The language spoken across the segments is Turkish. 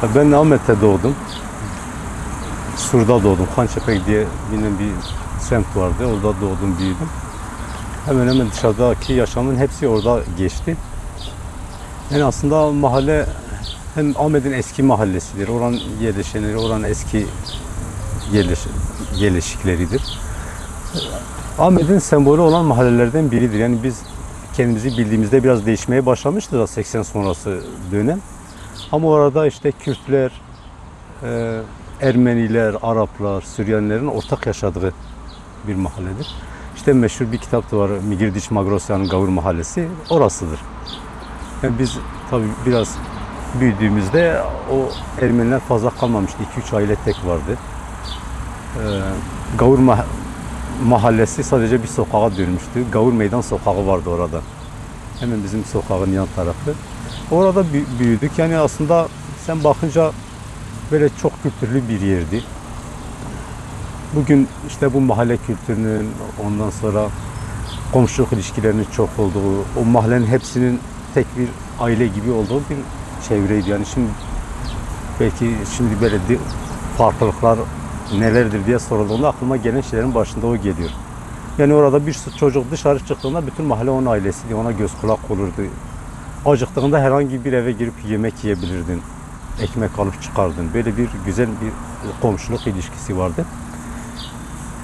Ben Ahmet'te doğdum. Sur'da doğdum. Hançepek diye bilinen bir semt vardı. Orada doğdum, büyüdüm. Hemen hemen dışarıdaki yaşamın hepsi orada geçti. Yani aslında mahalle hem Ahmet'in eski mahallesidir. Oranın yerleşenleri, oranın eski yerleşikleridir. Ahmet'in sembolü olan mahallelerden biridir. Yani biz kendimizi bildiğimizde biraz değişmeye başlamıştı da 80 sonrası dönem. Ama orada işte Kürtler, Ermeniler, Araplar, Süryanilerin ortak yaşadığı bir mahalledir. İşte meşhur bir kitap da var, Migirdiç Magrosyan'ın Gavur Mahallesi, orasıdır. Yani biz tabii biraz büyüdüğümüzde o Ermeniler fazla kalmamıştı, 2-3 aile tek vardı. Gavur Mahallesi sadece bir sokağa dönmüştü. Gavur Meydan Sokağı vardı orada. Hemen bizim sokağın yan tarafı. Orada büyüdük. Yani aslında sen bakınca böyle çok kültürlü bir yerdi. Bugün işte bu mahalle kültürünün, ondan sonra komşuluk ilişkilerinin çok olduğu, o mahallenin hepsinin tek bir aile gibi olduğu bir çevreydi. Yani şimdi belki böyle farklılıklar nelerdir diye sorulduğunda aklıma gelen şeylerin başında o geliyor. Yani orada bir çocuk dışarı çıktığında bütün mahalle onun ailesiydi, ona göz kulak olurdu. Acıktığında herhangi bir eve girip yemek yiyebilirdin, ekmek alıp çıkardın. Böyle bir güzel bir komşuluk ilişkisi vardı.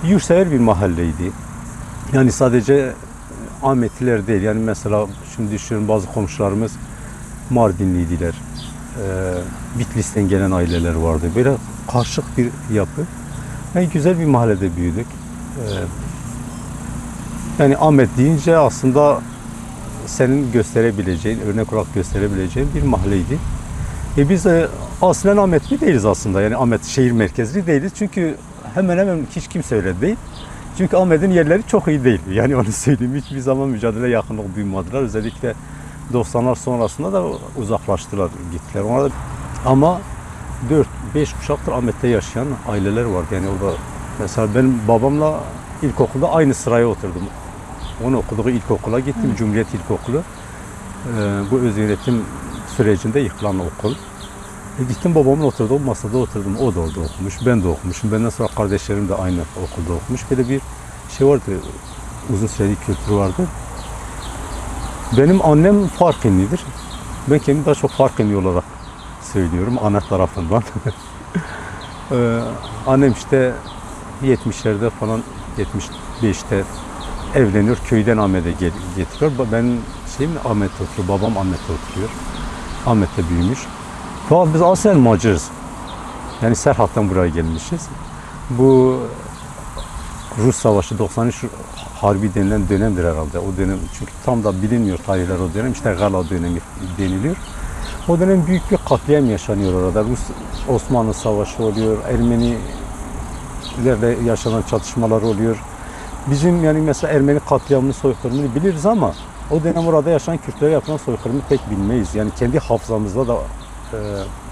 Yurtsever bir mahalleydi. Yani sadece Ahmetliler değil. Yani mesela şimdi düşünüyorum, bazı komşularımız Mardinliydiler. Bitlis'ten gelen aileler vardı. Böyle karışık bir yapı. Yani güzel bir mahallede büyüdük. Yani Ahmet deyince aslında senin gösterebileceğin, örnek olarak gösterebileceğin bir mahalleydi. Biz aslen Ahmetli değiliz aslında. Yani Ahmet şehir merkezli değiliz. Çünkü hemen hemen hiç kimse öyle değil. Çünkü Ahmet'in yerleri çok iyi değil. Yani onu söyleyeyim, hiçbir zaman mücadele yakınlık duymadılar. Özellikle 90'lar sonrasında da uzaklaştılar, gittiler. Ona da, ama 4-5 kuşaktır Ahmet'te yaşayan aileler vardı. Yani orada mesela benim babamla ilkokulda aynı sıraya oturdum. Onun okuduğu ilkokula gittim, Cumhuriyet İlkokulu. Bu öz yönetim sürecinde yıkılan okul. Gittim babamın oturduğu masada oturdum. O da orada okumuş, ben de okumuşum. Benden sonra kardeşlerim de aynı okulda okumuş. Böyle bir şey vardı, uzun süreli kültür vardı. Benim annem Farkinlidir. Ben kendimi daha çok Farkinli olarak söylüyorum, ana tarafından. Annem işte 70'lerde falan, 75'te evleniyor, köyden Ahmet'e getiriyor. Benim Ahmet'te oturuyor, babam Ahmet'te oturuyor. Ahmet'te büyümüş. Fakat biz aslen Macarız. Yani Serhat'tan buraya gelmişiz. Bu Rus Savaşı 93 Harbi denilen dönemdir herhalde. O dönem, çünkü tam da bilinmiyor tarihler o dönem. İşte Gala dönemi deniliyor. O dönem büyük bir katliam yaşanıyor orada. Osmanlı Savaşı oluyor. Ermenilerle yaşanan çatışmalar oluyor. Bizim yani mesela Ermeni katliamını, soykırımını biliriz ama o dönem orada yaşayan Kürtlere yapılan soykırımı pek bilmeyiz. Yani kendi hafızamızda da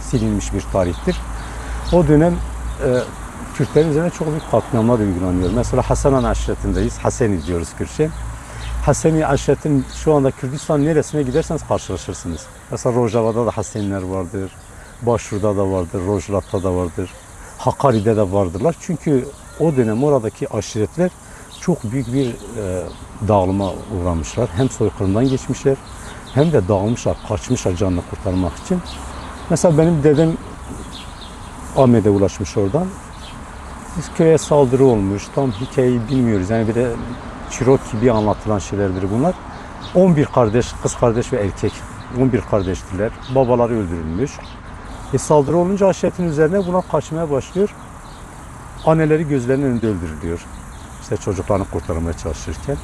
silinmiş bir tarihtir. O dönem Kürtlerin üzerine çok büyük katliamlar uygulanıyor. Mesela Hasanan aşiretindeyiz. Haseni diyoruz Kürtçe. Haseni aşiretin şu anda Kürdistan neresine giderseniz karşılaşırsınız. Mesela Rojava'da da Haseniler vardır. Başur'da da vardır. Rojlat'ta da vardır. Hakkari'de de vardırlar. Çünkü o dönem oradaki aşiretler çok büyük bir dağılıma uğramışlar. Hem soykırımdan geçmişler hem de dağılmışlar, kaçmışlar canını kurtarmak için. Mesela benim dedem Ahmet'e ulaşmış oradan. Biz köye saldırı olmuş. Tam hikayeyi bilmiyoruz. Yani bir de Çirok gibi anlatılan şeylerdir bunlar. 11 kardeş, kız kardeş ve erkek. 11 kardeştiler. Babaları öldürülmüş. Saldırı olunca aşiretin üzerine bunlar kaçmaya başlıyor. Anneleri gözlerinin önünde öldürülüyor. İşte çocuklarını kurtarmaya çalışırken.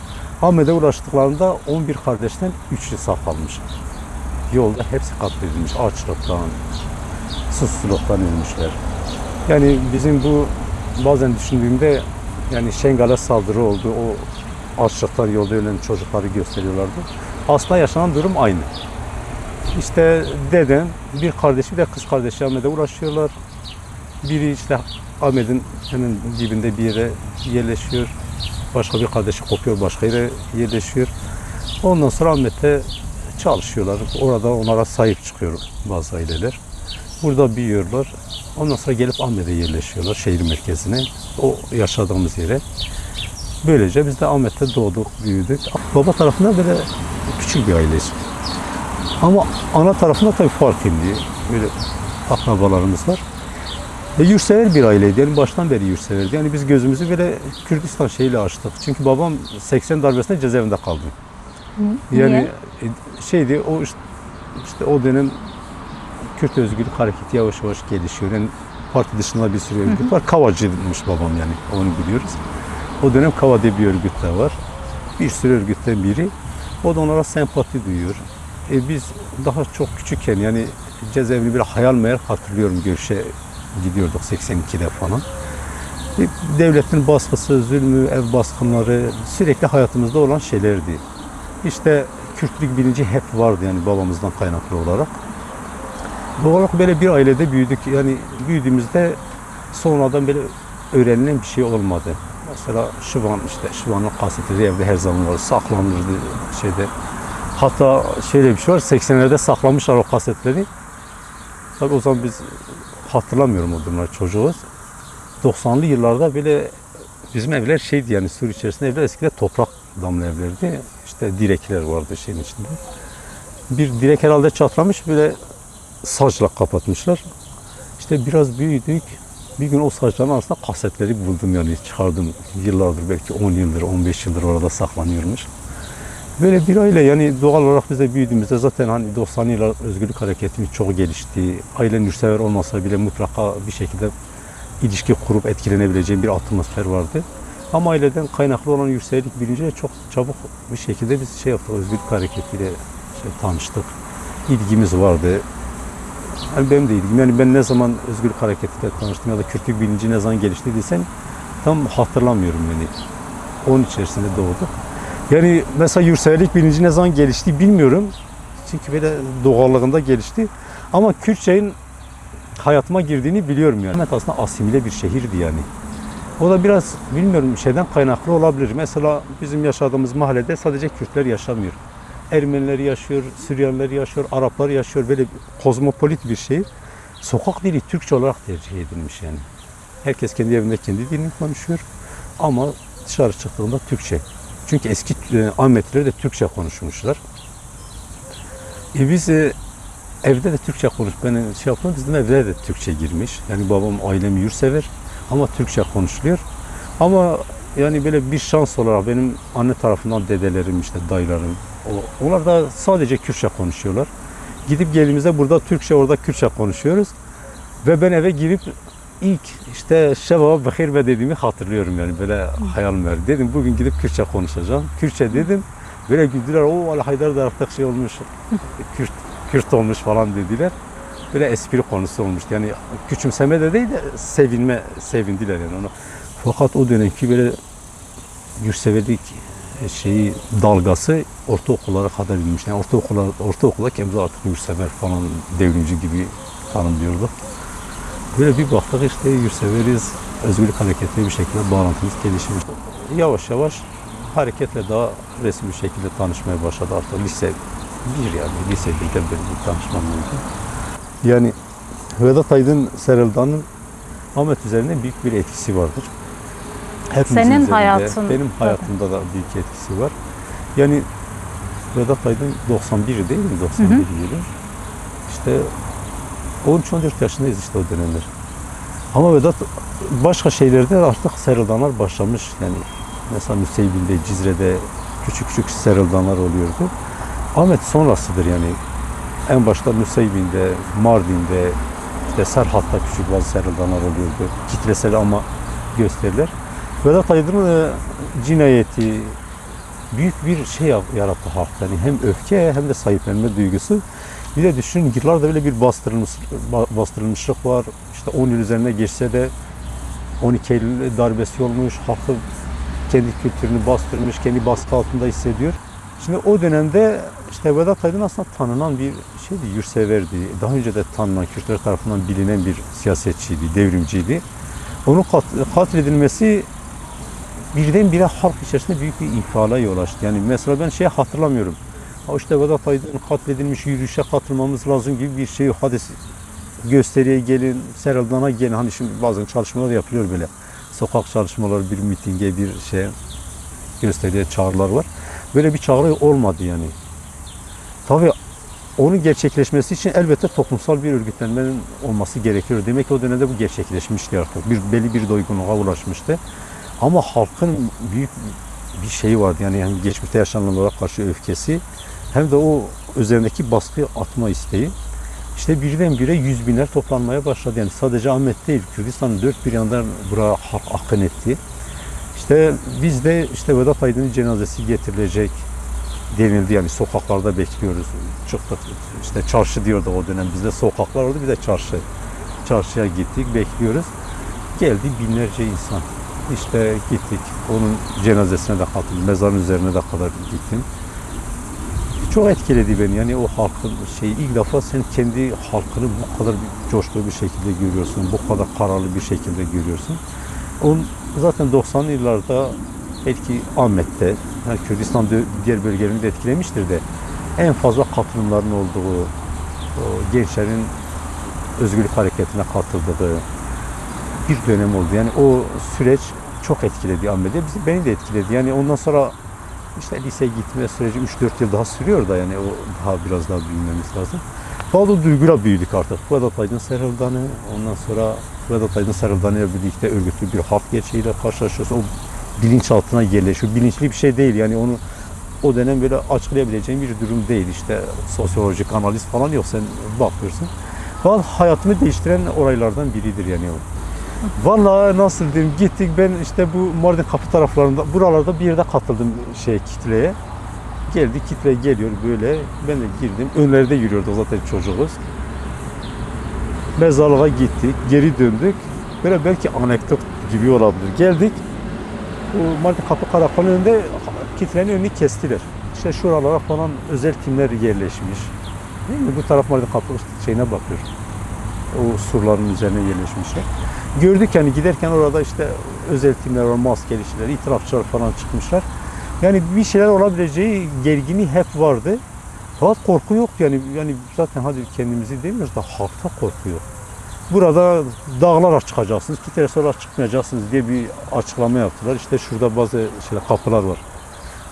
Ahmet'e ulaştıklarında 11 kardeşten 3'ü sağ kalmış. Yolda hepsi katledilmiş. Açlıktan, susuzluktan ölmüşler. Yani bizim bu bazen düşündüğümde, yani Şengal'e saldırı oldu. O açlıktan yolda ölen çocukları gösteriyorlardı. Aslında yaşanan durum aynı. İşte dedem, bir kardeşi ve kız kardeşi Ahmet'e ulaşıyorlar. Biri işte Ahmet'in hemen dibinde bir yere yerleşiyor. Başka bir kardeşi kopuyor, başka yere yerleşiyor. Ondan sonra Ahmet'te çalışıyorlar. Orada onlara sahip çıkıyor bazı aileler. Burada büyüyorlar. Ondan sonra gelip Ahmet'e yerleşiyorlar, şehir merkezine. O yaşadığımız yere. Böylece biz de Ahmet'te doğduk, büyüdük. Baba tarafında böyle küçük bir aileyiz. Ama ana tarafında tabii farklı. Böyle akrabalarımız var. Yurtsever bir aileydi. Yani baştan beri yurtseverdi. Yani biz gözümüzü böyle Kürdistan şeyiyle açtık. Çünkü babam 80 darbesinde cezaevinde kaldı. Yani şeydi o işte o dönem Kürt özgürlük hareketi yavaş yavaş gelişiyor. Yani parti dışında bir sürü örgüt var. Kavacıymış babam yani. Onu biliyoruz. O dönem Kava diye bir örgüt de var. Bir sürü örgütten biri. O da onlara sempati duyuyor. Biz daha çok küçükken yani cezaevini bir hayal meyal hatırlıyorum, görüşe gidiyorduk 82'de falan. Devletin baskısı, zulmü, ev baskınları sürekli hayatımızda olan şeylerdi. İşte Kürtlük bilinci hep vardı yani babamızdan kaynaklı olarak. Doğal olarak böyle bir ailede büyüdük. Yani büyüdüğümüzde sonradan böyle öğrenilen bir şey olmadı. Mesela Şıvan'ın kasetleri evde her zaman var, saklanırdı şeyde. Hatta şöyle bir şey var, 80'lerde saklamışlar o kasetleri. Tabii o zaman biz hatırlamıyorum o durumları, çocuğuz. 90'lı yıllarda böyle bizim evler şeydi yani sur içerisinde evler eskiden toprak damlı evlerdi. İşte direkler vardı şeyin içinde. Bir direk herhalde çatlamış böyle saçla kapatmışlar. İşte biraz büyüdük. Bir gün o saçların arasında kasetleri buldum yani çıkardım. Yıllardır belki 10 yıldır 15 yıldır orada saklanıyormuş. Böyle bir aile yani doğal olarak biz de büyüdüğümüzde zaten hani 90'lı yıllar özgürlük hareketimiz çok gelişti. Ailen yurtsever olmasa bile mutlaka bir şekilde ilişki kurup etkilenebileceğim bir atmosfer vardı. Ama aileden kaynaklı olan yurtseverlik bilinciyle çok çabuk bir şekilde biz yaptık, özgürlük hareketiyle tanıştık. İlgimiz vardı. Yani benim de ilgim. Yani ben ne zaman özgürlük hareketiyle tanıştım ya da Kürtlük bilinci ne zaman gelişti desem tam hatırlamıyorum yani. Onun içerisinde doğduk. Yani mesela yurtseverlik bilinci ne zaman gelişti bilmiyorum. Çünkü böyle doğallığında gelişti. Ama Kürtçe'nin hayatıma girdiğini biliyorum yani. Ahmet aslında asimile bir şehirdi yani. O da biraz bilmiyorum şeyden kaynaklı olabilir. Mesela bizim yaşadığımız mahallede sadece Kürtler yaşamıyor. Ermeniler yaşıyor, Süryaniler yaşıyor, Araplar yaşıyor. Böyle kozmopolit bir şehir. Sokak dili Türkçe olarak tercih edilmiş yani. Herkes kendi evinde kendi dilini konuşuyor. Ama dışarı çıktığında Türkçe. Çünkü eski Ahmetliler de Türkçe konuşmuşlar. Biz evde de Türkçe ben yapıyorum, bizim evde de Türkçe girmiş. Yani babam, ailem yurtsever ama Türkçe konuşuluyor. Ama yani böyle bir şans olarak benim anne tarafından dedelerim, işte dayılarım, onlar da sadece Kürtçe konuşuyorlar. Gidip geldiğimizde burada Türkçe, orada Kürtçe konuşuyoruz. Ve ben eve girip ilk işte şeva bakir ve dediğimi hatırlıyorum yani böyle hayalim var. Dedim bugün gidip Kürtçe konuşacağım. Kürtçe dedim. Böyle güldüler. O Ali Haydar da artık şey olmuş. Kürt olmuş falan dediler. Böyle espri konusu olmuştu. Yani küçümseme de değil de sevindiler yani ona. Fakat o dönemki böyle yurtseverlik dalgası ortaokullara kadar inmiş. Yani ortaokula kendimizi artık yurtsever falan devrimci gibi tanımlıyorduk. Böyle bir baktık işte yurtseveriz, özgürlük hareketiyle bir şekilde bağlantımız gelişmiş. Yavaş yavaş hareketle daha resmi şekilde tanışmaya başladı artık lise 1 yani lise 1'de böyle bir tanışmam oldu. Yani Vedat Aydın Sereldan'ın Ahmet üzerinde büyük bir etkisi vardır. Hepimizin Senin üzerinde, hayatın. benim hayatımda da büyük etkisi var. Yani Vedat Aydın 91 değil mi? 91 yılı. İşte 13-14 yaşındayız işte o dönemler. Ama Vedat başka şeylerde artık serıldanlar başlamış. Yani mesela Nusaybin'de, Cizre'de küçük küçük serıldanlar oluyordu. Ahmet sonrasıdır yani. En başta Nusaybin'de, Mardin'de, işte Serhat'ta küçük bazı serıldanlar oluyordu. Kitlesel ama gösteriler. Vedat Aydın'ın cinayeti büyük bir şey yarattı halkta. Yani hem öfke hem de sahiplenme duygusu. Bir de düşünün yıllarda böyle bir bastırılmışlık var. İşte 10 yıl üzerine geçse de 12 Eylül darbesi olmuş. Halkı kendi kültürünü bastırmış, kendi baskı altında hissediyor. Şimdi o dönemde işte Vedat Aydın aslında tanınan bir şeydi, yurtseverdi. Daha önce de tanınan, Kürtler tarafından bilinen bir siyasetçiydi, devrimciydi. Onun katledilmesi birdenbire halk içerisinde büyük bir infiala yol açtı. Yani mesela ben hatırlamıyorum. İşte Vedat Aydın katledilmiş, yürüyüşe katılmamız lazım gibi bir hadis gösteriye gelin, Sereldan'a gelin. Hani şimdi bazen çalışmalar yapılıyor böyle. Sokak çalışmaları, bir mitinge, bir gösteriye çağrılar var. Böyle bir çağrı olmadı yani. Tabii onun gerçekleşmesi için elbette toplumsal bir örgütlenmenin olması gerekiyor. Demek ki o dönemde bu gerçekleşmişti artık. Belli bir doygunluğa ulaşmıştı. Ama halkın büyük bir şeyi vardı. Yani hem geçmişte yaşananlara karşı öfkesi hem de o üzerindeki baskı atma isteği. İşte birdenbire yüz binler toplanmaya başladı. Yani sadece Ahmet değil, Kürdistan'ın dört bir yandan buraya halk akın etti. İşte biz de işte Vedat Aydın'ın cenazesi getirilecek denildi. Yani sokaklarda bekliyoruz. Çıktık işte çarşı diyordu o dönem. Bizde sokaklar oldu, bir de çarşı. Çarşıya gittik, bekliyoruz. Geldi binlerce insan. İşte gittik. Onun cenazesine de katıldım. Mezarın üzerine de kadar gittim. Çok etkiledi beni. Yani o halkın ilk defa sen kendi halkını bu kadar coşkulu bir şekilde görüyorsun. Bu kadar kararlı bir şekilde görüyorsun. Onun zaten 90'lı yıllarda belki Ahmet'te, yani Kürdistan diğer bölgelerini de etkilemiştir de en fazla katılımların olduğu, gençlerin özgürlük hareketine katıldığı bir dönem oldu. Yani o süreç çok etkiledi Ahmet'i. Beni de etkiledi. Yani ondan sonra işte liseye gitme süreci 3-4 yıl daha sürüyor da yani o biraz daha büyümemiz lazım. Bazı duyguyla büyüdük artık. Vedat Aydın Sereldan'ı, ondan sonra Vedat Aydın Sereldan'ı ile birlikte örgütlü bir halk gerçeğiyle karşılaşıyoruz. O bilinçaltına yerleşiyor. Bilinçli bir şey değil yani onu o dönem böyle açıklayabileceğin bir durum değil. İşte sosyolojik analiz falan yok, sen bakıyorsun. Falan hayatımı değiştiren olaylardan biridir yani o. Vallahi nasıl diyeyim, gittik, ben işte bu Mardin Kapı taraflarında buralarda bir yerde katıldım kitleye. Geldi, kitle geliyor böyle, ben de girdim. Önlerde yürüyordu zaten çocuğuz. Mezarlığa gittik, geri döndük. Böyle belki anekdot gibi olabilir. Geldik, bu Mardin Kapı Karakolu'nun önünde kitlenin önünü kestiler. İşte şuralara falan özel timler yerleşmiş. Değil mi? Bu taraf Mardin Kapı şeyine bakıyor. O surların üzerine yerleşmişler. Gördük yani giderken orada işte özel timler var, maskeli kişiler, itirafçılar falan çıkmışlar. Yani bir şeyler olabileceği gerginliği hep vardı. Fakat korku yok yani zaten hadi kendimizi demiyoruz da halkta korku yok. Burada dağlara çıkacaksınız, bir kere sonra çıkmayacaksınız diye bir açıklama yaptılar. İşte şurada bazı kapılar var.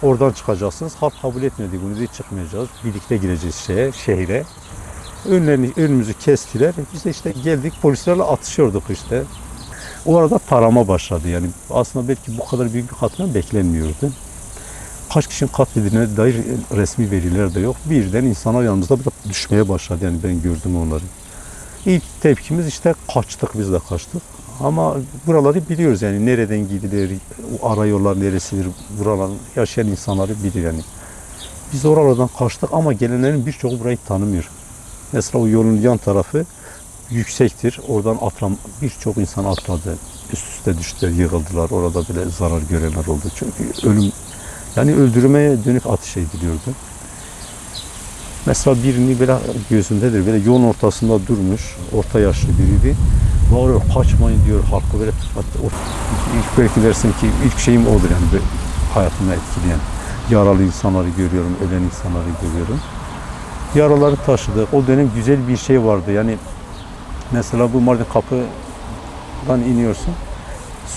Oradan çıkacaksınız. Halk kabul etmedi bunu, diye çıkmayacağız. Birlikte gireceğiz şehre. Önümüzü kestiler. Biz de işte geldik, polislerle atışıyorduk işte. O arada tarama başladı yani. Aslında belki bu kadar büyük bir katliam beklenmiyordu. Kaç kişinin katledildiğine dair resmi veriler de yok. Birden insanlar yanımızda düşmeye başladı yani, ben gördüm onları. İlk tepkimiz işte kaçtık, biz de kaçtık. Ama buraları biliyoruz yani, nereden gidilir, ara yollar neresidir, buraların yaşayan insanları bilir yani. Biz oralardan kaçtık ama gelenlerin birçoğu burayı tanımıyor. Mesela o yolun yan tarafı yüksektir. Oradan birçok insan atladı. Üst üste düştüler, yığıldılar. Orada bile zarar görenler oldu. Çünkü öldürmeye dönük atış ediliyordu. Mesela birini böyle gözündedir, böyle yolun ortasında durmuş, orta yaşlı biriydi. Bağırıyor, kaçmayın diyor, halkı böyle belki dersin ki ilk şeyim odur yani, hayatımı etkileyen. Yaralı insanları görüyorum, ölen insanları görüyorum. Yaraları taşıdık. O dönem güzel bir şey vardı. Yani mesela bu Mardin Kapı'dan iniyorsun.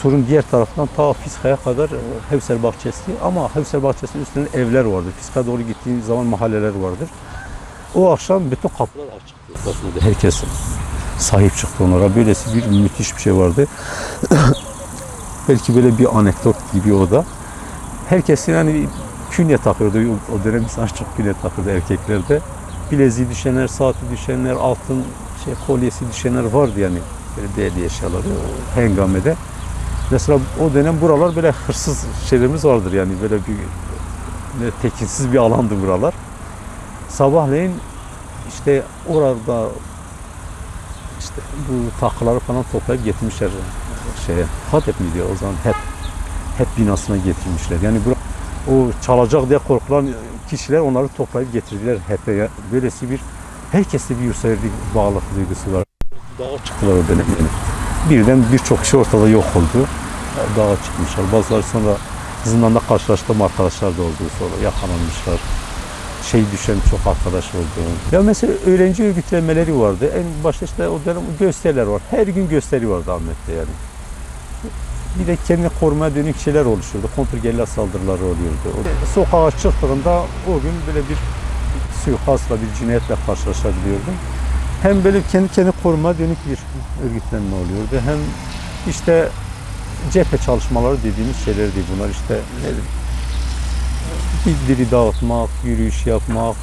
Surun diğer taraftan ta Fiska'ya kadar Hevser Bahçesi, ama Hevser Bahçesi'nin üstünde evler vardır. Fiska'ya doğru gittiğin zaman mahalleler vardır. O akşam bütün kapılar açıktı. Herkes sahip çıktı onlara. Böylesi bir müthiş bir şey vardı. Belki böyle bir anekdot gibi o da. Herkesin yani künye takıyordu. O dönem insan çok künye takıyordu erkeklerde. Bileziği düşenler, saati düşenler, altın kolyesi düşenler vardı yani. Böyle değerli eşyaları hengamede. Mesela o dönem buralar böyle hırsız şeylerimiz vardır yani, böyle bir tekinsiz bir alandı buralar. Sabahleyin işte orada işte bu takıları falan toplayıp getirmişler Hatep miydi o zaman, hep binasına getirmişler. Yani o çalacak diye korkulan kişiler onları toplayıp getirdiler hep. Böylesi bir herkeste bir yurtseverlik, bağlılık duygusu var. Dağa çıktılar o dönem yani. Birden birçok kişi ortada yok oldu. Dağa çıkmışlar. Bazıları sonra zindanda karşılaştığım arkadaşlar da oldu. Sonra yakalanmışlar. şey düşen çok arkadaş oldu. Ya mesela öğrenci örgütlenmeleri vardı. En başta işte o dönem gösteriler var. Her gün gösteri vardı Ahmet'te yani. Bir de kendini korumaya dönük şeyler oluşurdu. Kontrgerilla saldırıları oluyordu. Sokağa çıktığında o gün böyle bir suikastla, bir cinayetle karşılaşabiliyordum. Hem böyle kendi korumaya dönük bir örgütlenme oluyordu. Hem işte cephe çalışmaları dediğimiz şeylerdi bunlar. İşte bildiri dağıtmak, yürüyüş yapmak,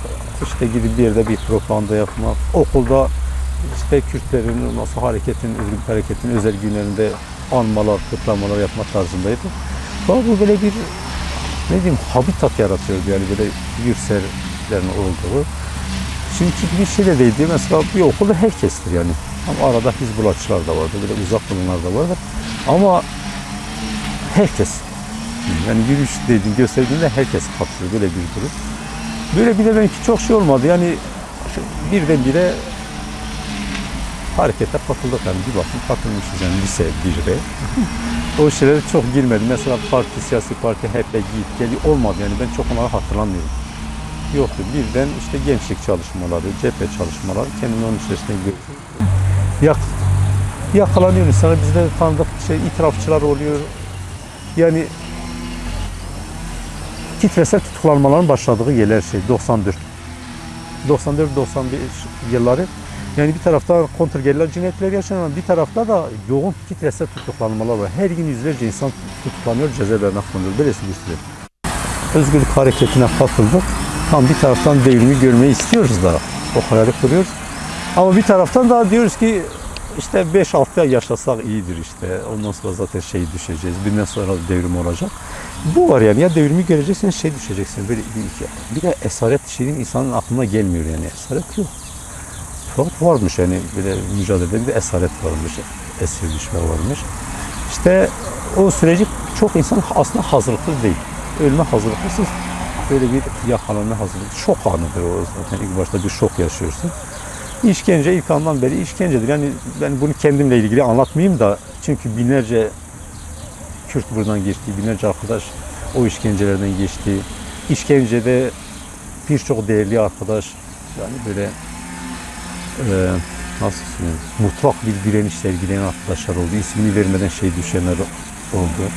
işte gidip bir yerde bir propaganda yapmak, okulda işte Kürtlerin nasıl Özgürlük Hareketi'nin özel günlerinde anmalar, kutlamalar yapma tarzındaydı. Bu böyle bir ne diyeyim habitat yaratıyordu yani böyle yurtseverlerin olduğu. Çünkü bir şey de değildi. Mesela bir okulda herkestir yani. Ama arada Hizbullahçılar da vardı, böyle uzak bulunanlar da vardı. Ama herkes. Yani yürüyüş dediğin, gösterdiğinde herkes katılıyor. Böyle bir durum. Böyle bir de belki çok şey olmadı. Yani birdenbire harekete katıldık. Yani bir bakın katılmışız yani lise 1'de. O şeylere çok girmedim. Mesela siyasi parti hep giyip geliyor olmadı. Yani ben çok onları hatırlamıyorum. Yoktu. Birden işte gençlik çalışmaları, cephe çalışmaları kendimi onun içerisinde görüyorum. Yakalanıyor insanlar. Bizde de tanıdık itirafçılar oluyor. Yani kitlesel tutuklanmaların başladığı yerler 94. 94-95 yılları. Yani bir tarafta kontrgerilla cinayetleri yaşanıyor ama bir tarafta da yoğun kitlesel tutuklanmalar var. Her gün yüzlerce insan tutuklanıyor, cezaevlerine konuluyor. Böylesi bir süreç. Özgürlük hareketine katıldık. Tam bir taraftan devrimi görmeyi istiyoruz da o hayali kuruyoruz. Ama bir taraftan da diyoruz ki işte 5-6 ay yaşasak iyidir işte. Ondan sonra zaten düşeceğiz. Bundan sonra devrim olacak. Bu var yani ya devrimi göreceksin düşeceksin. Böyle bir de esaret insanın aklına gelmiyor yani. Esaret yok. Fakat varmış yani böyle mücadelede bir esaret varmış. Esir düşme varmış. İşte o süreci çok insan aslında hazırlıksız değil. Ölüme hazırlıksız. Böyle bir yakalanma hazırlık. Şok anıdır o zaten. İlk başta bir şok yaşıyorsun. İşkence ilk andan beri işkencedir. Yani ben bunu kendimle ilgili anlatmayayım da çünkü binlerce Kürt buradan geçti, binlerce arkadaş o işkencelerden geçti. İşkencede birçok değerli arkadaş yani böyle nasıl söyleyeyim, mutlak bir direniş sergileyen arkadaşlar oldu. İsmini vermeden düşenler oldu.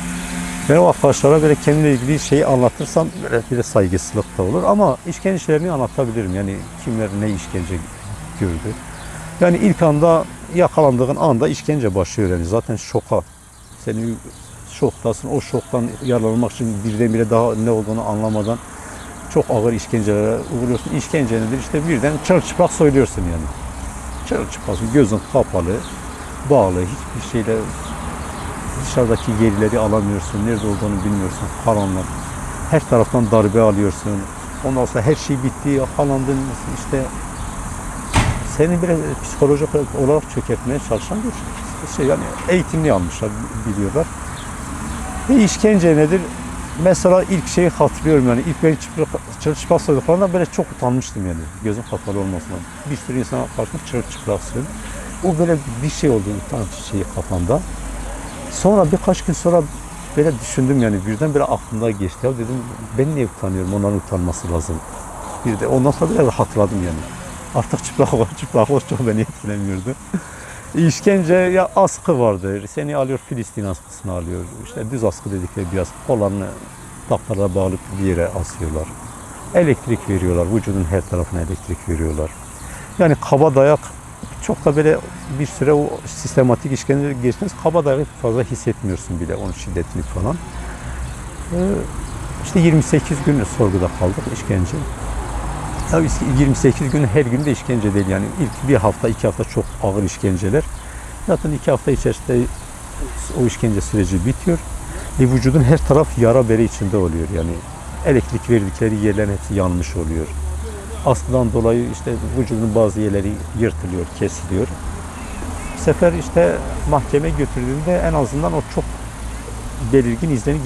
Ben o arkadaşlara böyle kendimle ilgili şeyi anlatırsam böyle bir de saygısızlık da olur ama işkencelerini anlatabilirim. Yani kimler ne işkence gördü. Yani ilk anda yakalandığın anda işkence başlıyor yani zaten şoka. Seni şoktasın. O şoktan yararlanmak için birdenbire daha ne olduğunu anlamadan çok ağır işkencelere uğruyorsun. İşkence nedir? İşte birden çırılçıplak söylüyorsun yani. Çırılçıplak, gözün kapalı, bağlı, hiçbir şeyle dışarıdaki yerileri alamıyorsun, nerede olduğunu bilmiyorsun, karanlık. Her taraftan darbe alıyorsun. Ondan sonra her şey bitti, yakalandın işte seni biraz psikolojik olarak çökertmeye çalışan bir yani eğitimli almışlar, biliyorlar. Ve işkence nedir? Mesela ilk şeyi hatırlıyorum yani ilk beni çırılçıplak söylediklerinde böyle çok utanmıştım yani gözüm kapalı olmasına. Bir sürü insana karşısında çırılçıplak söyledim. O böyle bir şey oldu utanç kafamda. Sonra birkaç gün sonra böyle düşündüm yani birden aklımda geçti. Ya dedim ben niye utanıyorum? Onların utanması lazım. Bir de ondan sonra biraz hatırladım yani. Artık çıplaklık çok beni etkilemiyordu. İşkence ya askı vardır. Seni alıyor Filistin askısını alıyor. İşte düz askı dedikleri bir askı. Kollarını taklara bağlayıp bir yere asıyorlar. Elektrik veriyorlar. Vücudun her tarafına elektrik veriyorlar. Yani kaba dayak çok da böyle bir süre o sistematik işkence geçtiniz. Kaba dayak fazla hissetmiyorsun bile onun şiddetini falan. İşte 28 gün sorguda kaldık işkence. Tabii 28 gün her gün de işkence değil yani ilk bir hafta 2 hafta çok ağır işkenceler. Zaten 2 hafta içerisinde o işkence süreci bitiyor. Vücudun her taraf yara bere içinde oluyor yani elektrik verdikleri yerlerin hepsi yanmış oluyor. Askıdan dolayı işte vücudun bazı yerleri yırtılıyor, kesiliyor. Bu sefer işte mahkemeye götürdüğünde en azından o çok belirgin izlerin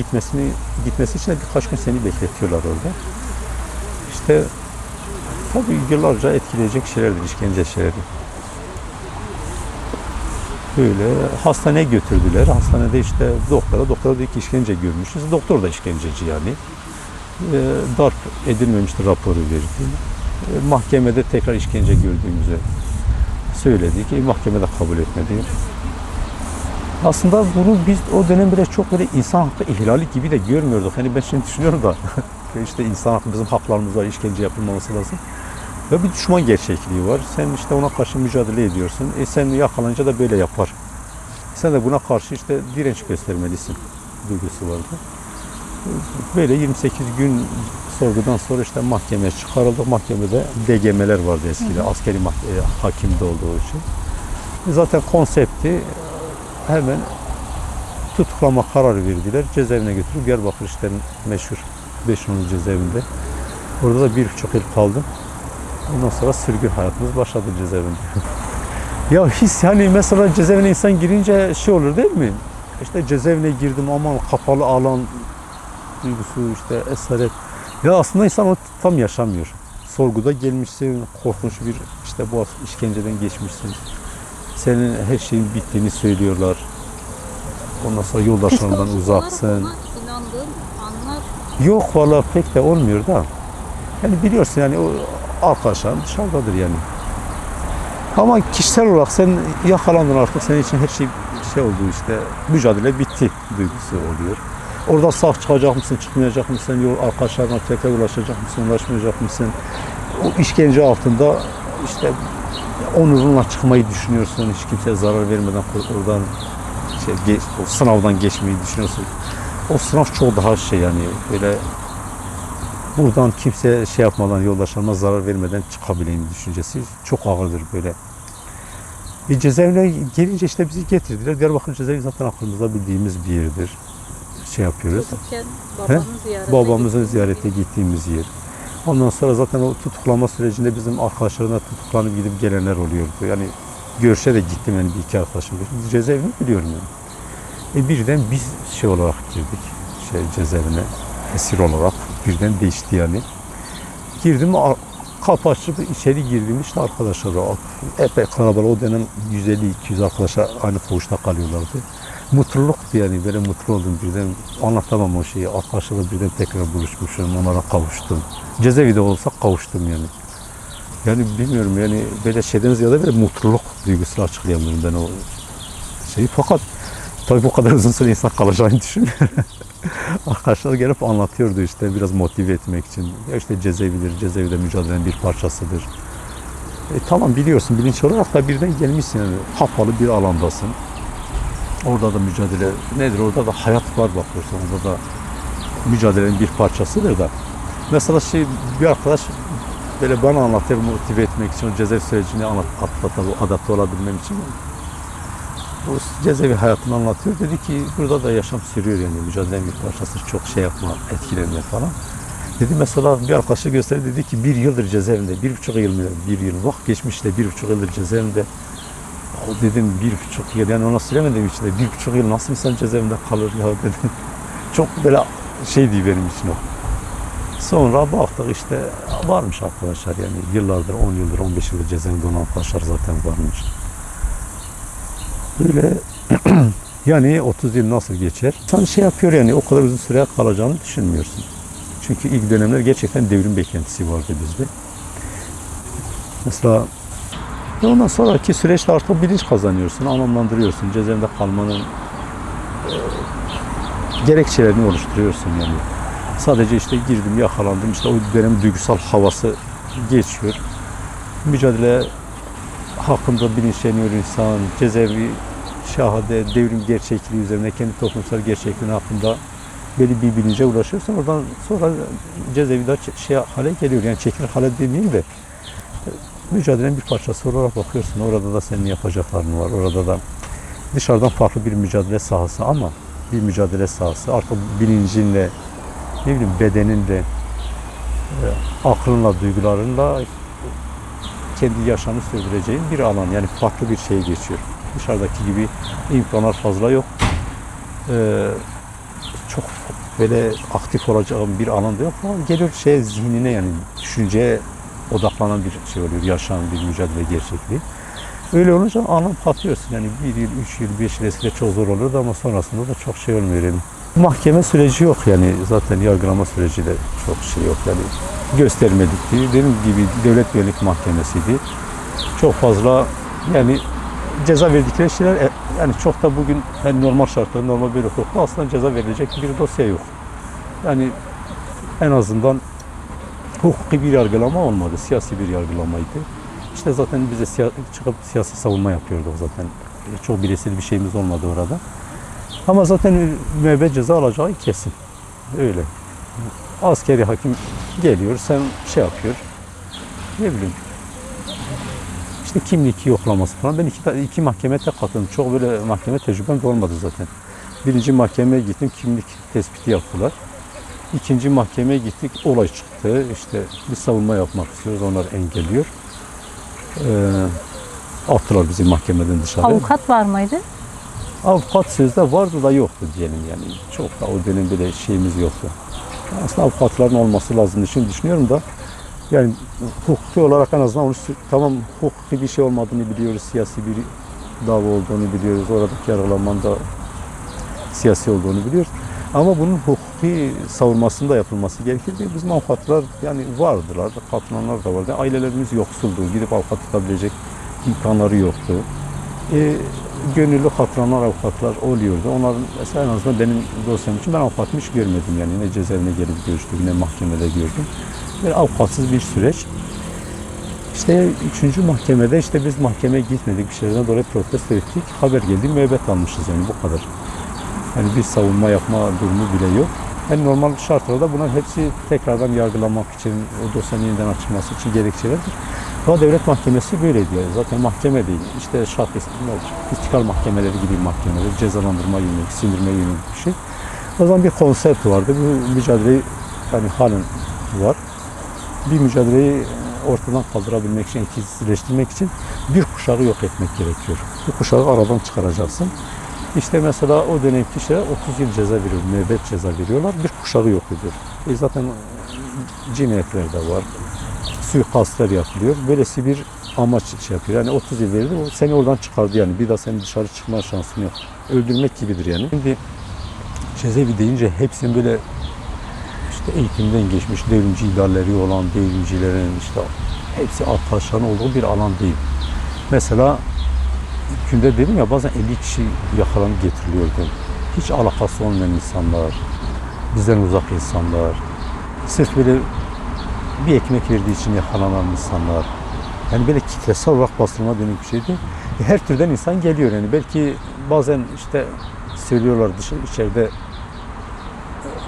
gitmesi için de birkaç gün seni bekletiyorlar orada. İşte tabii yıllarca etkileyecek şeylerdir, işkence şeyleri. Böyle hastaneye götürdüler. Hastanede işte doktor dedi ki işkence görmüşüz. Doktor da işkenceci yani. darp edilmemiştir raporu verdi. Mahkemede tekrar işkence gördüğümüzü söyledik. Mahkemede kabul etmedi. Aslında bunu biz o dönem bile çok böyle insan hakkı ihlali gibi de görmüyorduk. Hani ben şimdi düşünüyorum da işte insan hakkı, bizim haklarımız var, işkence yapılmaması lazım. Ve bir düşman gerçekliği var. Sen işte ona karşı mücadele ediyorsun. Sen yakalanınca da böyle yapar. Sen de buna karşı işte direnç göstermelisin duygusu vardı. Böyle 28 gün sorgudan sonra işte mahkemeye çıkarıldık. Mahkemede DGM'ler vardı eskiden. Askeri hakimde olduğu için. Zaten konsepti hemen tutuklama kararı verdiler. Cezaevine götürüp Diyarbakır İşler'in meşhur 5 numaralı cezaevinde. Orada da 1,5 yıl kaldım. Ondan sonra sürgün hayatımız başladı cezaevinde. Ya his, hani mesela cezaevine insan girince şey olur değil mi? İşte cezaevine girdim, aman kapalı alan duygusu, işte esaret. Ya aslında insan onu tam yaşamıyor. Sorguda gelmişsin, korkunç bir işte bu işkenceden geçmişsin. Senin her şeyin bittiğini söylüyorlar. Ondan sonra yoldaşlarından uzaksın. Ona inandığın anlar Yok valla pek de olmuyor da. Yani biliyorsun yani o arkadaşların dışarıdadır yani. Ama kişisel olarak sen yakalandın artık, senin için her şey oldu işte, mücadele bitti duygusu oluyor. Orada sağ çıkacak mısın, çıkmayacak mısın, yol arkadaşlarına tekrar ulaşacak mısın, ulaşmayacak mısın? O işkence altında işte onurunla çıkmayı düşünüyorsun, hiç kimseye zarar vermeden oradan o sınavdan geçmeyi düşünüyorsun. O sınav çok daha yani böyle buradan kimseye şey yapmadan, yoldaşlarıma zarar vermeden çıkabileyim düşüncesi çok ağırdır böyle. Cezaevine gelince işte bizi getirdiler. Diyarbakır cezaevi zaten aklımızda bildiğimiz bir yerdir. Şey yapıyoruz. çocukken Babamızın ziyarete gittiğimiz yer. Ondan sonra zaten o tutuklama sürecinde bizim arkadaşlarına tutuklanıp gidip gelenler oluyordu. Yani görüşe de gittim yani bir iki arkadaşım. Cezaevini biliyorum yani. Birden biz şey olarak girdik cezaevine, esir olarak birden değişti yani. Girdim, kapı açıp içeri girdim işte arkadaşlar epey kalabalık, o dönem 150-200 arkadaşlar aynı koğuşta kalıyorlardı. Mutluluktu yani, böyle mutlu oldum birden, anlatamam o şeyi. Arkadaşlarla birden tekrar buluşmuşum, onlara kavuştum. Cezaevinde olsa kavuştum yani. Yani bilmiyorum yani, böyle şeyden ziyade böyle mutluluk duygusunu açıklayamıyorum ben o şeyi. Fakat tabii bu kadar uzun süre insan kalacağını düşünmüyorum. Arkadaşlar gelip anlatıyordu işte, biraz motive etmek için. Ya işte cezaevidir, cezaevinde mücadelenin bir parçasıdır. Tamam biliyorsun, bilinç olarak da birden gelmişsin yani, kapalı bir alandasın. Orada da mücadele nedir? Orada da hayat var bakıyorsun. Orada da mücadelenin bir parçasıdır da. Mesela bir arkadaş böyle bana anlatıyor, motive etmek için, o cezaevi sürecini adapte olabilmem için. O cezaevi hayatını anlatıyor. Dedi ki burada da yaşam sürüyor yani, mücadelenin bir parçası, çok şey yapma, etkilenme falan. Dedi mesela bir arkadaşı gösterdi, dedi ki 1 yıldır cezaevinde, 1,5 yıl mı? 1 yıl. Bak geçmiş de 1,5 yıldır cezaevinde. O dedim 1,5 yıl, yani ona söylemedim işte, 1,5 yıl nasıl insan cezaevinde kalır ya dedim. Çok böyle şeydi benim için o. Sonra baktık işte varmış arkadaşlar yani, yıllardır, 10 yıldır, 15 yıldır cezaevinde olan arkadaşlar zaten varmış. Böyle yani 30 yıl nasıl geçer? Sen şey yapıyor yani, o kadar uzun süre kalacağını düşünmüyorsun. Çünkü ilk dönemler gerçekten devrim beklentisi vardı bizde. Mesela ondan sonraki süreçte artık bilinç kazanıyorsun, anlamlandırıyorsun. Cezaevinde kalmanın gerekçelerini oluşturuyorsun yani. Sadece işte girdim, yakalandım, işte o dönem duygusal havası geçiyor. Mücadele hakkında bilinçleniyor insan, cezaevi, şehadet, devrim gerçekliği üzerine, kendi toplumsal gerçekliğin hakkında belli bir bilince ulaşıyorsun. Oradan sonra cezaevi de hale geliyor, yani çekilir hale demeyeyim de mücadelenin bir parçası olarak bakıyorsun. Orada da senin yapacakların var. Orada da dışarıdan farklı bir mücadele sahası, ama bir mücadele sahası. Artık bilincinle, ne bileyim bedeninle, aklınla, duygularınla kendi yaşamını sürdüreceğin bir alan. Yani farklı bir şeye geçiyor. Dışarıdaki gibi imkanlar fazla yok. Çok böyle aktif olacağım bir alanda yok. Ama geliyor zihnine, yani düşünceye odaklanan bir şey oluyor. Yaşam, bir mücadele gerçekliği. Öyle olunca anlam katıyorsun. Yani 1 yıl, 3 yıl, 5 yıl eskide çok zor olurdu ama sonrasında da çok şey olmuyor. Yani Mahkeme süreci yok yani zaten yargılama süreci de çok şey yok yani göstermelikti. Dediğim gibi devlet güvenlik mahkemesiydi. Çok fazla yani ceza verdikleri şeyler yani çok da bugün yani normal şartlarda normal bir hukukta aslında ceza verilecek bir dosya yok. Yani en azından hukuki bir yargılama olmadı, siyasi bir yargılamaydı. İşte zaten biz de çıkıp siyasi savunma yapıyorduk zaten. Çok bireysel bir şeyimiz olmadı orada. Ama zaten müebbet ceza alacağı kesin. Öyle. Askeri hakim geliyor, sen şey yapıyor. Ne bileyim. İşte kimlik yoklaması falan. Ben iki mahkemeye de katıldım. Çok böyle mahkeme tecrübem de olmadı zaten. Birinci mahkemeye gittim, kimlik tespiti yaptılar. İkinci mahkemeye gittik, olay çıktı. İşte bir savunma yapmak istiyoruz, onlar engelliyor. Attılar bizi mahkemeden dışarı. Avukat var mıydı? Avukat sözde vardı da yoktu diyelim yani. Çok da o dönem böyle şeyimiz yoktu. Aslında avukatların olması lazım için düşünüyorum da yani hukuki olarak en azından onu tamam hukuki bir şey olmadığını biliyoruz. Siyasi bir dava olduğunu biliyoruz. Oradaki yargılamanın da siyasi olduğunu biliyoruz. Ama bunun hukuki savunmasında yapılması gerekirdi. Bizim avukatlar yani vardılar, katılanlar da vardı. Ailelerimiz yoksuldu. Gidip avukat tutabilecek imkanları yoktu. Gönüllü katılanlar avukatlar oluyordu. Onların mesela en azından benim dosyam için ben avukatımı hiç görmedim yani. Ne cezaevine gelip görüştük, ne mahkemede gördüm. Böyle avukatsız bir süreç. İşte 3. mahkemede işte biz mahkemeye gitmedik. Bir şeylerden dolayı protesto ettik. Haber geldi, müebbet almışız yani bu kadar. Yani bir savunma yapma durumu bile yok. Yani normal şartlarda bunlar hepsi tekrardan yargılamak için, o dosyanın yeniden açılması için gerekçelerdir. Ama devlet mahkemesi böyleydi yani. Zaten mahkeme değil. İşte şart istikal mahkemeleri gibi mahkemeler, cezalandırma yönelik, sindirme yönelik bir şey. O zaman bir konsept vardı. Bu mücadeleyi yani halen var. Bir mücadeleyi ortadan kaldırabilmek için, etkisizleştirmek için bir kuşağı yok etmek gerekiyor. Bu kuşağı aradan çıkaracaksın. İşte mesela o dönemki şey 30 yıl ceza veriyor, müebbet ceza veriyorlar. Bir kuşağı yok ediyor. Zaten cinayetler de var. Suikastlar yapılıyor. Böylesi bir amaç şey yapıyor. Yani 30 yıl verildi, o seni oradan çıkardı yani. Bir daha senin dışarı çıkma şansın yok. Öldürmek gibidir yani. Şimdi cezaevi deyince hepsinin böyle işte eğitimden geçmiş devrimci idealleri olan devrimcilerin işte hepsi arkadaşların olduğu bir alan değil. Mesela günde dedim ya bazen 50 kişi yakalanıp getiriliyordu. Hiç alakası olmayan insanlar, bizden uzak insanlar, sırf böyle bir ekmek verdiği için yakalanan insanlar. Yani böyle kitlesel olarak bastırma dönük bir şeydi. Her türden insan geliyor yani. Belki bazen işte söylüyorlar içeride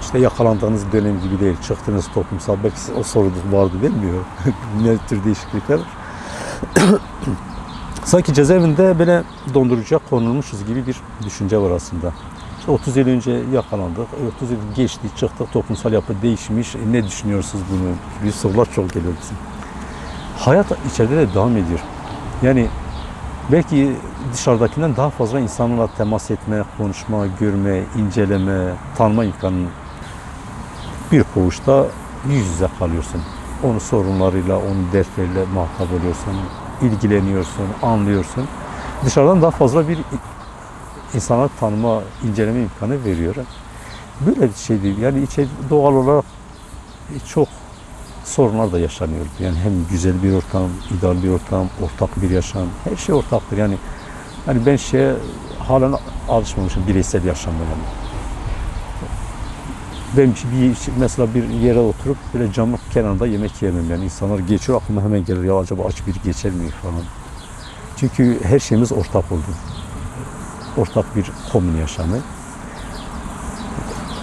işte yakalandığınız dönem gibi değil, çıktığınız toplumsal belki o sorunuz vardı bilmiyorum. Ne tür değişiklikler. Sanki cezaevinde böyle dondurucuya konulmuşuz gibi bir düşünce var aslında. İşte 30 yıl önce yakalandık, 30 yıl geçti, çıktık, toplumsal yapı değişmiş. Ne düşünüyorsunuz bunu? Bir sorular çok geliyor bizim. Hayat içeride de devam ediyor. Yani belki dışarıdakinden daha fazla insanlarla temas etme, konuşma, görme, inceleme, tanıma imkanı bir koğuşta yüz yüze kalıyorsun. Onun sorunlarıyla, onun dertleriyle muhatap oluyorsun, ilgileniyorsun, anlıyorsun. Dışarıdan daha fazla bir insanları tanıma, inceleme imkanı veriyor. Böyle bir şey değil. Yani içeri doğal olarak çok sorunlar da yaşanıyor. Yani hem güzel bir ortam, ideal bir ortam, ortak bir yaşam. Her şey ortaktır. Yani ben halen alışmamışım bireysel yaşamda yani. Ben mesela bir yere oturup böyle camın kenarında yemek yemem yani insanlar geçiyor aklıma hemen gelir ya acaba aç biri geçer mi falan. Çünkü her şeyimiz ortak oldu. Ortak bir komün yaşamı.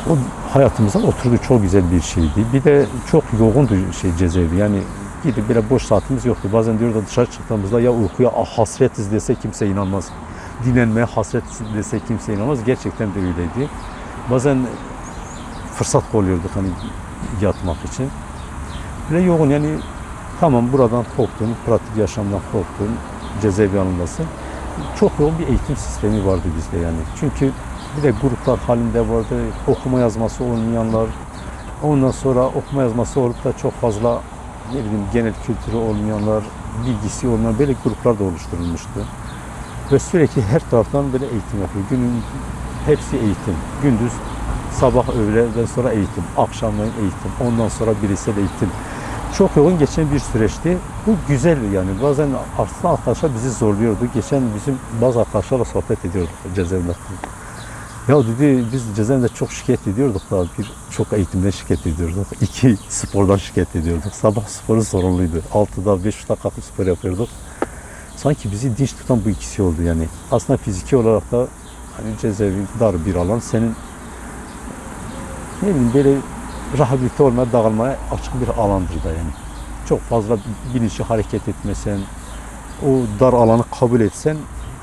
O hayatımıza oturdu çok güzel bir şeydi. Bir de çok yoğundu cezaevi yani gidip böyle boş saatimiz yoktu. Bazen diyor da dışarı çıktığımızda ya uykuya hasretiz dese kimse inanmaz. Dinlenmeye hasretiz dese kimse inanmaz. Gerçekten de öyleydi. Bazen fırsat kolluyorduk hani yatmak için. Böyle yoğun yani tamam buradan koptun, pratik yaşamdan koptun, cezaevi yanındasın. Çok yoğun bir eğitim sistemi vardı bizde yani. Çünkü bir de gruplar halinde vardı, okuma yazması olmayanlar, ondan sonra okuma yazması olup da çok fazla ne bileyim genel kültürü olmayanlar, bilgisi olmayan böyle gruplar da oluşturulmuştu. Ve sürekli her taraftan böyle eğitim yapıyor. Günün hepsi eğitim. Gündüz Sabah öğleden sonra eğitim, akşamleyin eğitim, ondan sonra bireysel eğitim. Çok yoğun geçen bir süreçti. Bu güzeldi yani. Bazen aslında arkadaşlar bizi zorluyordu. Geçen bizim bazı arkadaşlarla sohbet ediyorduk cezaevinde. Ya dedi biz cezaevinde çok şikayet ediyorduk da çok eğitimden şikayet ediyorduk. 2 spordan şikayet ediyorduk. Sabah sporu sorumluydu. 6'da 5'te kalkıp spor yapıyorduk. Sanki bizi dinç tutan bu ikisi oldu yani. Aslında fiziki olarak da hani cezaevi dar bir alan. Senin ne bileyim böyle rehabilite olmaya, dağılmaya açık bir alandır da yani. Çok fazla bilinçli hareket etmesen, o dar alanı kabul etsen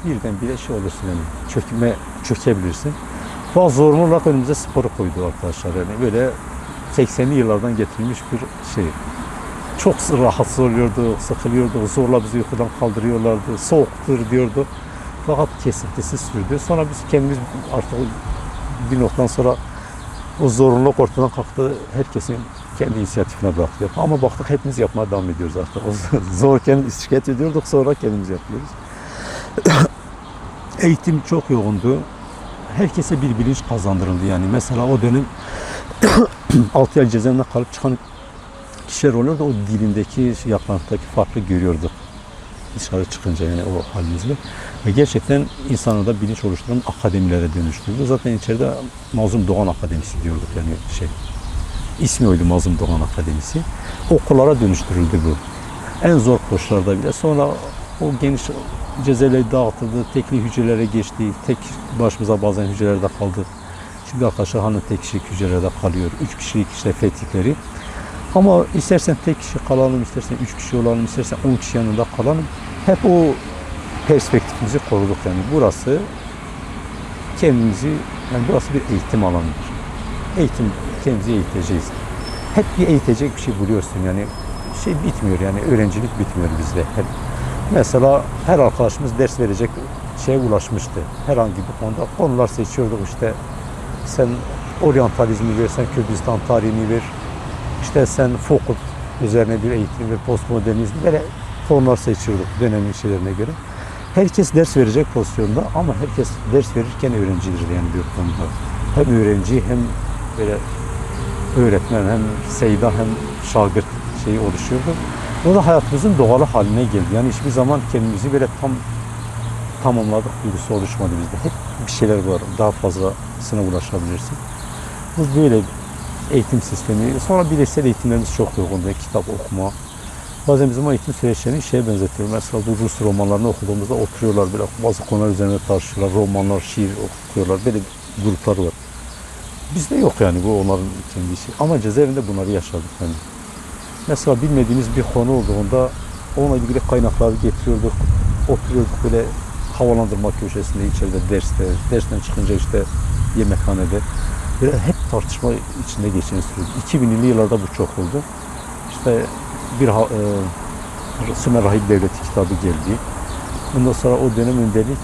birdenbire şey olursun yani çökebilirsin. Bazı zorunlu olarak önümüze sporu koydu arkadaşlar yani böyle 80'li yıllardan getirilmiş bir şey. Çok rahatsız oluyorduk, sıkılıyorduk, zorla bizi uykudan kaldırıyorlardı, soğuktur diyordu. Fakat kesintisiz sürdü. Sonra biz kendimiz artık bir noktadan sonra o zorunluluk ortadan kalktı. Herkesin kendi inisiyatifine bıraktık. Ama baktık hepimiz yapmaya devam ediyoruz artık. O zorken şikayet ediyorduk, sonra kendimiz yapıyoruz. Eğitim çok yoğundu. Herkese bir bilinç kazandırıldı yani. Mesela o dönem 6 ay cezaevinde kalıp çıkan kişiler oluyordu. O dilindeki, yaklantıdaki farkı görüyorduk. Dışarı çıkınca yani o halimizle. Ve gerçekten insanı da bilinç oluşturan akademilere dönüştürdü. Zaten içeride Mazlum Doğan Akademisi diyorduk yani İsmi oydu Mazlum Doğan Akademisi. Okullara dönüştürüldü bu. En zor koşullarda bile. Sonra o geniş cezaevleri dağıtıldı. Tekli hücrelere geçti. Tek başımıza bazen hücrelerde kaldık. Şimdi arkadaşlar hani tek kişilik hücrelerde kalıyor. 3 kişilik işte fetihleri. Ama istersen tek kişi kalalım, istersen 3 kişi olalım, istersen 10 kişi yanında kalalım. Hep o perspektifimizi koruduk yani. Burası kendimizi, yani burası bir eğitim alanıdır. Kendimizi eğiteceğiz. Hep bir eğitecek bir şey buluyorsun yani. Şey bitmiyor yani, öğrencilik bitmiyor bizde. Hep. Mesela her arkadaşımız ders verecek şeye ulaşmıştı. Herhangi bir konuda konular seçiyorduk işte. Sen oryantalizmi ver, sen Kürdistan tarihini ver. İşte sen Foucault üzerine bir eğitim ve postmodernizm böyle konular seçiyorduk dönemin şeylerine göre. Herkes ders verecek pozisyonda ama herkes ders verirken öğrencidir yani bir konuda. Hem öğrenci hem böyle öğretmen hem seyda hem şagird şeyi oluşuyordu. O da hayatımızın doğal haline geldi. Yani hiçbir zaman kendimizi böyle tamamladık duygusu oluşmadı bizde. Hep bir şeyler var. Daha fazlasına ulaşabilirsin. Bu böyle eğitim sistemi. Sonra bireysel eğitimlerimiz çok yoğundu. Kitap okuma. Bazen bizim eğitim süreçlerini şeye benzetiyorum. Mesela bu Rus romanlarını okuduğumuzda oturuyorlar böyle bazı konular üzerine tartışıyorlar. Romanlar, şiir okuyorlar. Böyle gruplar var. Bizde yok yani bu onların kendi işi. Ama cezaevinde bunları yaşadık yani. Mesela bilmediğimiz bir konu olduğunda onunla ilgili kaynakları getiriyorduk. Oturuyorduk böyle havalandırma köşesinde içeride dersten çıkınca işte yemekhanede. Böyle hep tartışma içinde geçen sürdü. 2000'li yıllarda bu çok oldu. İşte bir Sümer Rahip Devleti kitabı geldi. Ondan sonra o dönem önderlik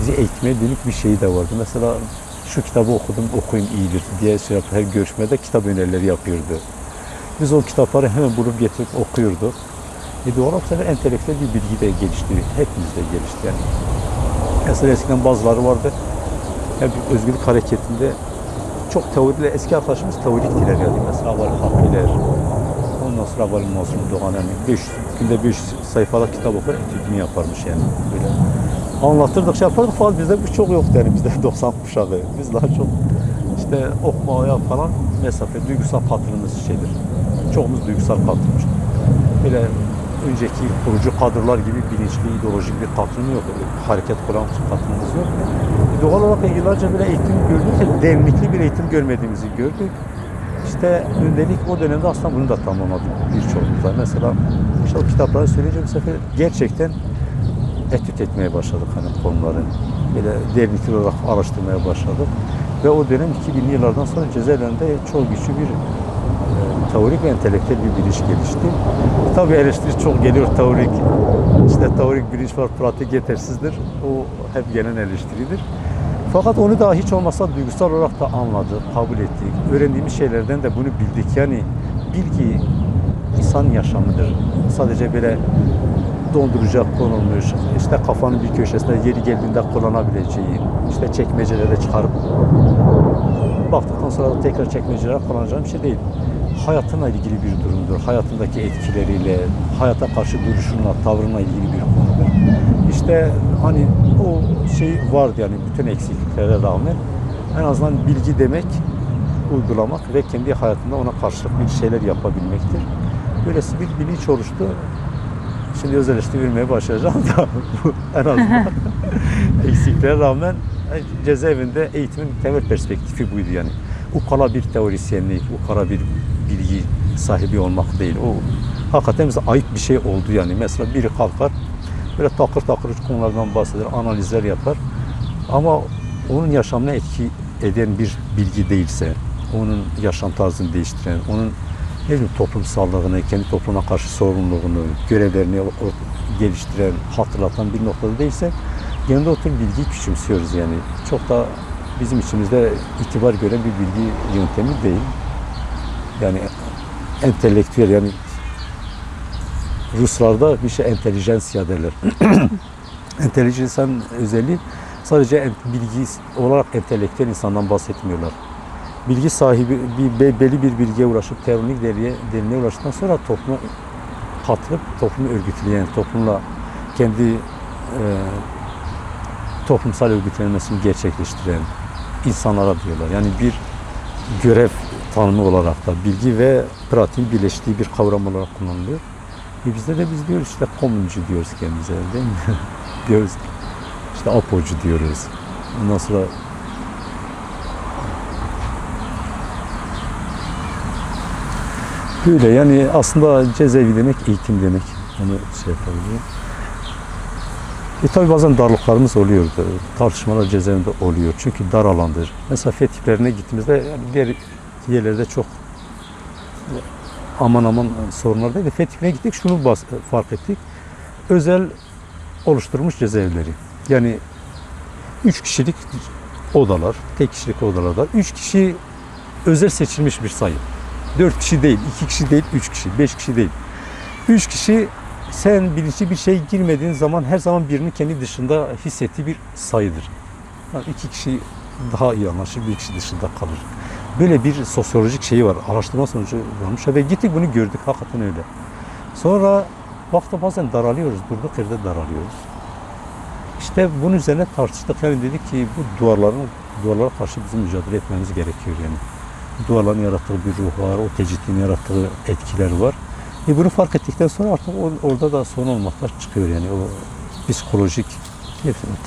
bizi eğitmeye dönük bir şey de vardı. Mesela şu kitabı okudum, okuyun iyidir diye şey yaptı. Her görüşmede kitap önerileri yapıyordu. Biz o kitapları hemen bulup getirip okuyorduk. Doğal olarak entelektüel bir bilgi de gelişti. Hepimiz de gelişti yani. Mesela eskiden bazıları vardı. Yani özgürlük hareketinde çok teoriyle eski arkadaşımız teoriktiler yani. Mesela Vali Hakkı'ler, ondan sonra Vali Mazlum Doğan yani günde 500 sayfalık kitap okur, etüdünü yaparmış yani. Böyle anlatırdık, şey yapardık falan bizde bu çok yoktu yani bizde 90 kuşağı. Biz daha çok işte okumaya falan mesafe, duygusal katılımımız şeydir. Çoğumuz duygusal katılmıştık. Böyle önceki kurucu kadrolar gibi bilinçli, ideolojik bir katılım yok. Hareket kuran katılımımız yok. Doğal olarak yıllarca böyle eğitim gördük. Derinlikli bir eğitim görmediğimizi gördük. İşte öndelik o dönemde aslında bunu da tamamladık birçoğumuzda. Mesela işte o kitapları söyleyince bu sefer gerçekten etüt etmeye başladık hani konuları. Böyle derinlikli olarak araştırmaya başladık. Ve o dönem 2000'li yıllardan sonra cezaevlerinde çok güçlü bir teorik ve entelektüel bir bilinç gelişti. Tabii eleştiri çok geliyor teorik. İşte teorik bilinç var, pratik yetersizdir. O hep gelen eleştiridir. Fakat onu da hiç olmazsa duygusal olarak da anladık, kabul ettik. Öğrendiğimiz şeylerden de bunu bildik. Yani bilgi insan yaşamıdır. Sadece böyle dondurucuya konulmuş, işte kafanın bir köşesinde yeri geldiğinde kullanabileceğin, işte çekmecelere çıkarıp baktıktan sonra da tekrar çekmecelere kullanacağın bir şey değil. Hayatınla ilgili bir durumdur. Hayatındaki etkileriyle, hayata karşı duruşunla, tavrınla ilgili bir konudur. İşte hani o şey vardı yani bütün eksikliklere rağmen en azından bilgi demek uygulamak ve kendi hayatında ona karşılık bir şeyler yapabilmektir. Böylesi bir bilinç oluştu. Şimdi öz eleştiri vermeye başlayacağım da bu en azından eksiklere rağmen cezaevinde eğitimin temel perspektifi buydu yani. Ukala bir teorisyenlik, ukala bir bilgi sahibi olmak değil. O hakikaten bize ait bir şey oldu yani. Mesela biri kalkar böyle takır takır konulardan bahseder, analizler yapar. Ama onun yaşamına etki eden bir bilgi değilse, onun yaşam tarzını değiştiren, onun ne bileyim toplumsallığını, kendi topluma karşı sorumluluğunu, görevlerini geliştiren, hatırlatan bir noktada değilse yanında o tür bilgiyi küçümsüyoruz yani. Çok da bizim içimizde itibar gören bir bilgi yöntemi değil. Yani entelektüel yani Ruslarda bir şey entelijensiya derler. Entelijensiyanın özelliği sadece bilgi olarak entelektüel insandan bahsetmiyorlar. Bilgi sahibi belli bir bilgiye ulaşıp teorik derinliğe ulaştıktan sonra topluma katılıp toplumu örgütleyen, toplumla kendi toplumsal örgütlenmesini gerçekleştiren insanlara diyorlar. Yani bir görev tanımı olarak da bilgi ve pratiğin birleştiği bir kavram olarak kullanılıyor. Bizde de biz diyoruz işte komüncu diyoruz kendimize değil mi? Diyoruz işte apocu diyoruz. Ondan sonra böyle yani aslında cezaevi demek eğitim demek. Onu şey yapabiliyor. Tabi bazen darlıklarımız oluyor. Tartışmalar cezaevinde oluyor. Çünkü dar alandır. Mesela fetihlerine gittiğimizde yani diğer yerlerde çok aman aman sorunlar değil de fetihlerine gittik şunu fark ettik. Özel oluşturmuş cezaevleri. Yani 3 kişilik odalar, tek kişilik odalarda 3 kişi özel seçilmiş bir sayı. 4 kişi değil, 2 kişi değil, 3 kişi, 5 kişi değil. 3 kişi sen bilinçli bir şey girmediğin zaman her zaman birinin kendi dışında hissettiği bir sayıdır. Yani 2 kişi daha iyi anlaşır, bir kişi dışında kalır. Böyle bir sosyolojik şeyi var. Araştırma sonucu varmış ve gittik bunu gördük. Hakikaten öyle. Sonra vakti bazen daralıyoruz. Durduk yerde daralıyoruz. İşte bunun üzerine tartıştık. Yani dedik ki bu duvarlara karşı bizim mücadele etmemiz gerekiyor yani. Duvarların yarattığı bir ruh var. O tecridin yarattığı etkiler var. Bunu fark ettikten sonra artık orada da son olmaklar çıkıyor yani. O psikolojik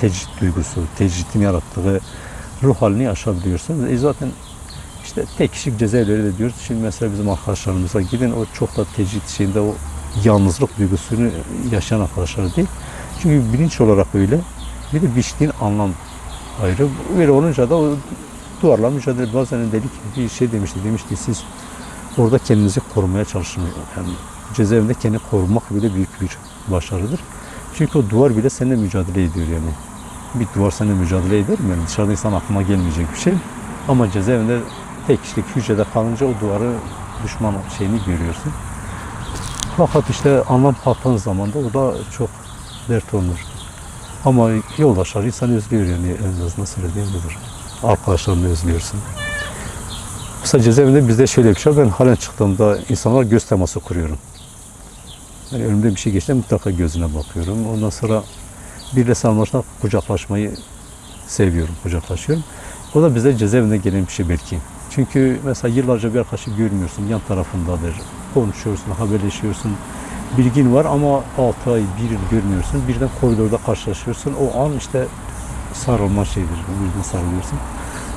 tecrid duygusu, tecridin yarattığı ruh halini aşabiliyorsunuz. Zaten işte tek kişilik cezaevleri de diyoruz. Şimdi mesela bizim arkadaşlarımıza gidin o çok da tecrid şeyinde o yalnızlık duygusunu yaşayan arkadaşlar değil. Çünkü bilinç olarak öyle. Bir de biçtiğin anlam ayrı. Öyle olunca da o duvarla mücadele bazen dedik bir şey demişti siz orada kendinizi korumaya çalışın. Yani cezaevinde kendini korumak bile büyük bir başarıdır. Çünkü o duvar bile seninle mücadele ediyor yani. Bir duvar seninle mücadele eder mi? Yani dışarıda insan aklına gelmeyecek bir şey. Ama cezaevinde tek kişilik hücrede kalınca o duvarı düşman şeyini görüyorsun. Fakat işte anlam kattığın zaman da o da çok dert olur. Ama yoldaşlar insan özlüyor yani en azından söylediğim budur. Arkadaşlarını özlüyorsun. Mesela cezaevinde bizde şöyle bir şey var. Ben halen çıktığımda insanlar göz teması kuruyorum. Yani önümde bir şey geçti mutlaka gözüne bakıyorum. Ondan sonra biriyle sarmaşmak, kucaklaşmayı seviyorum, kucaklaşıyorum. O da bize cezaevinde gelen bir şey belki. Çünkü mesela yıllarca bir arkadaşı görmüyorsun, yan tarafındadır. Konuşuyorsun, haberleşiyorsun. Bilgin var ama 6 ay, 1 yıl görmüyorsun. Birden koridorda karşılaşıyorsun. O an işte sarılma şeydir. Birden sarılıyorsun.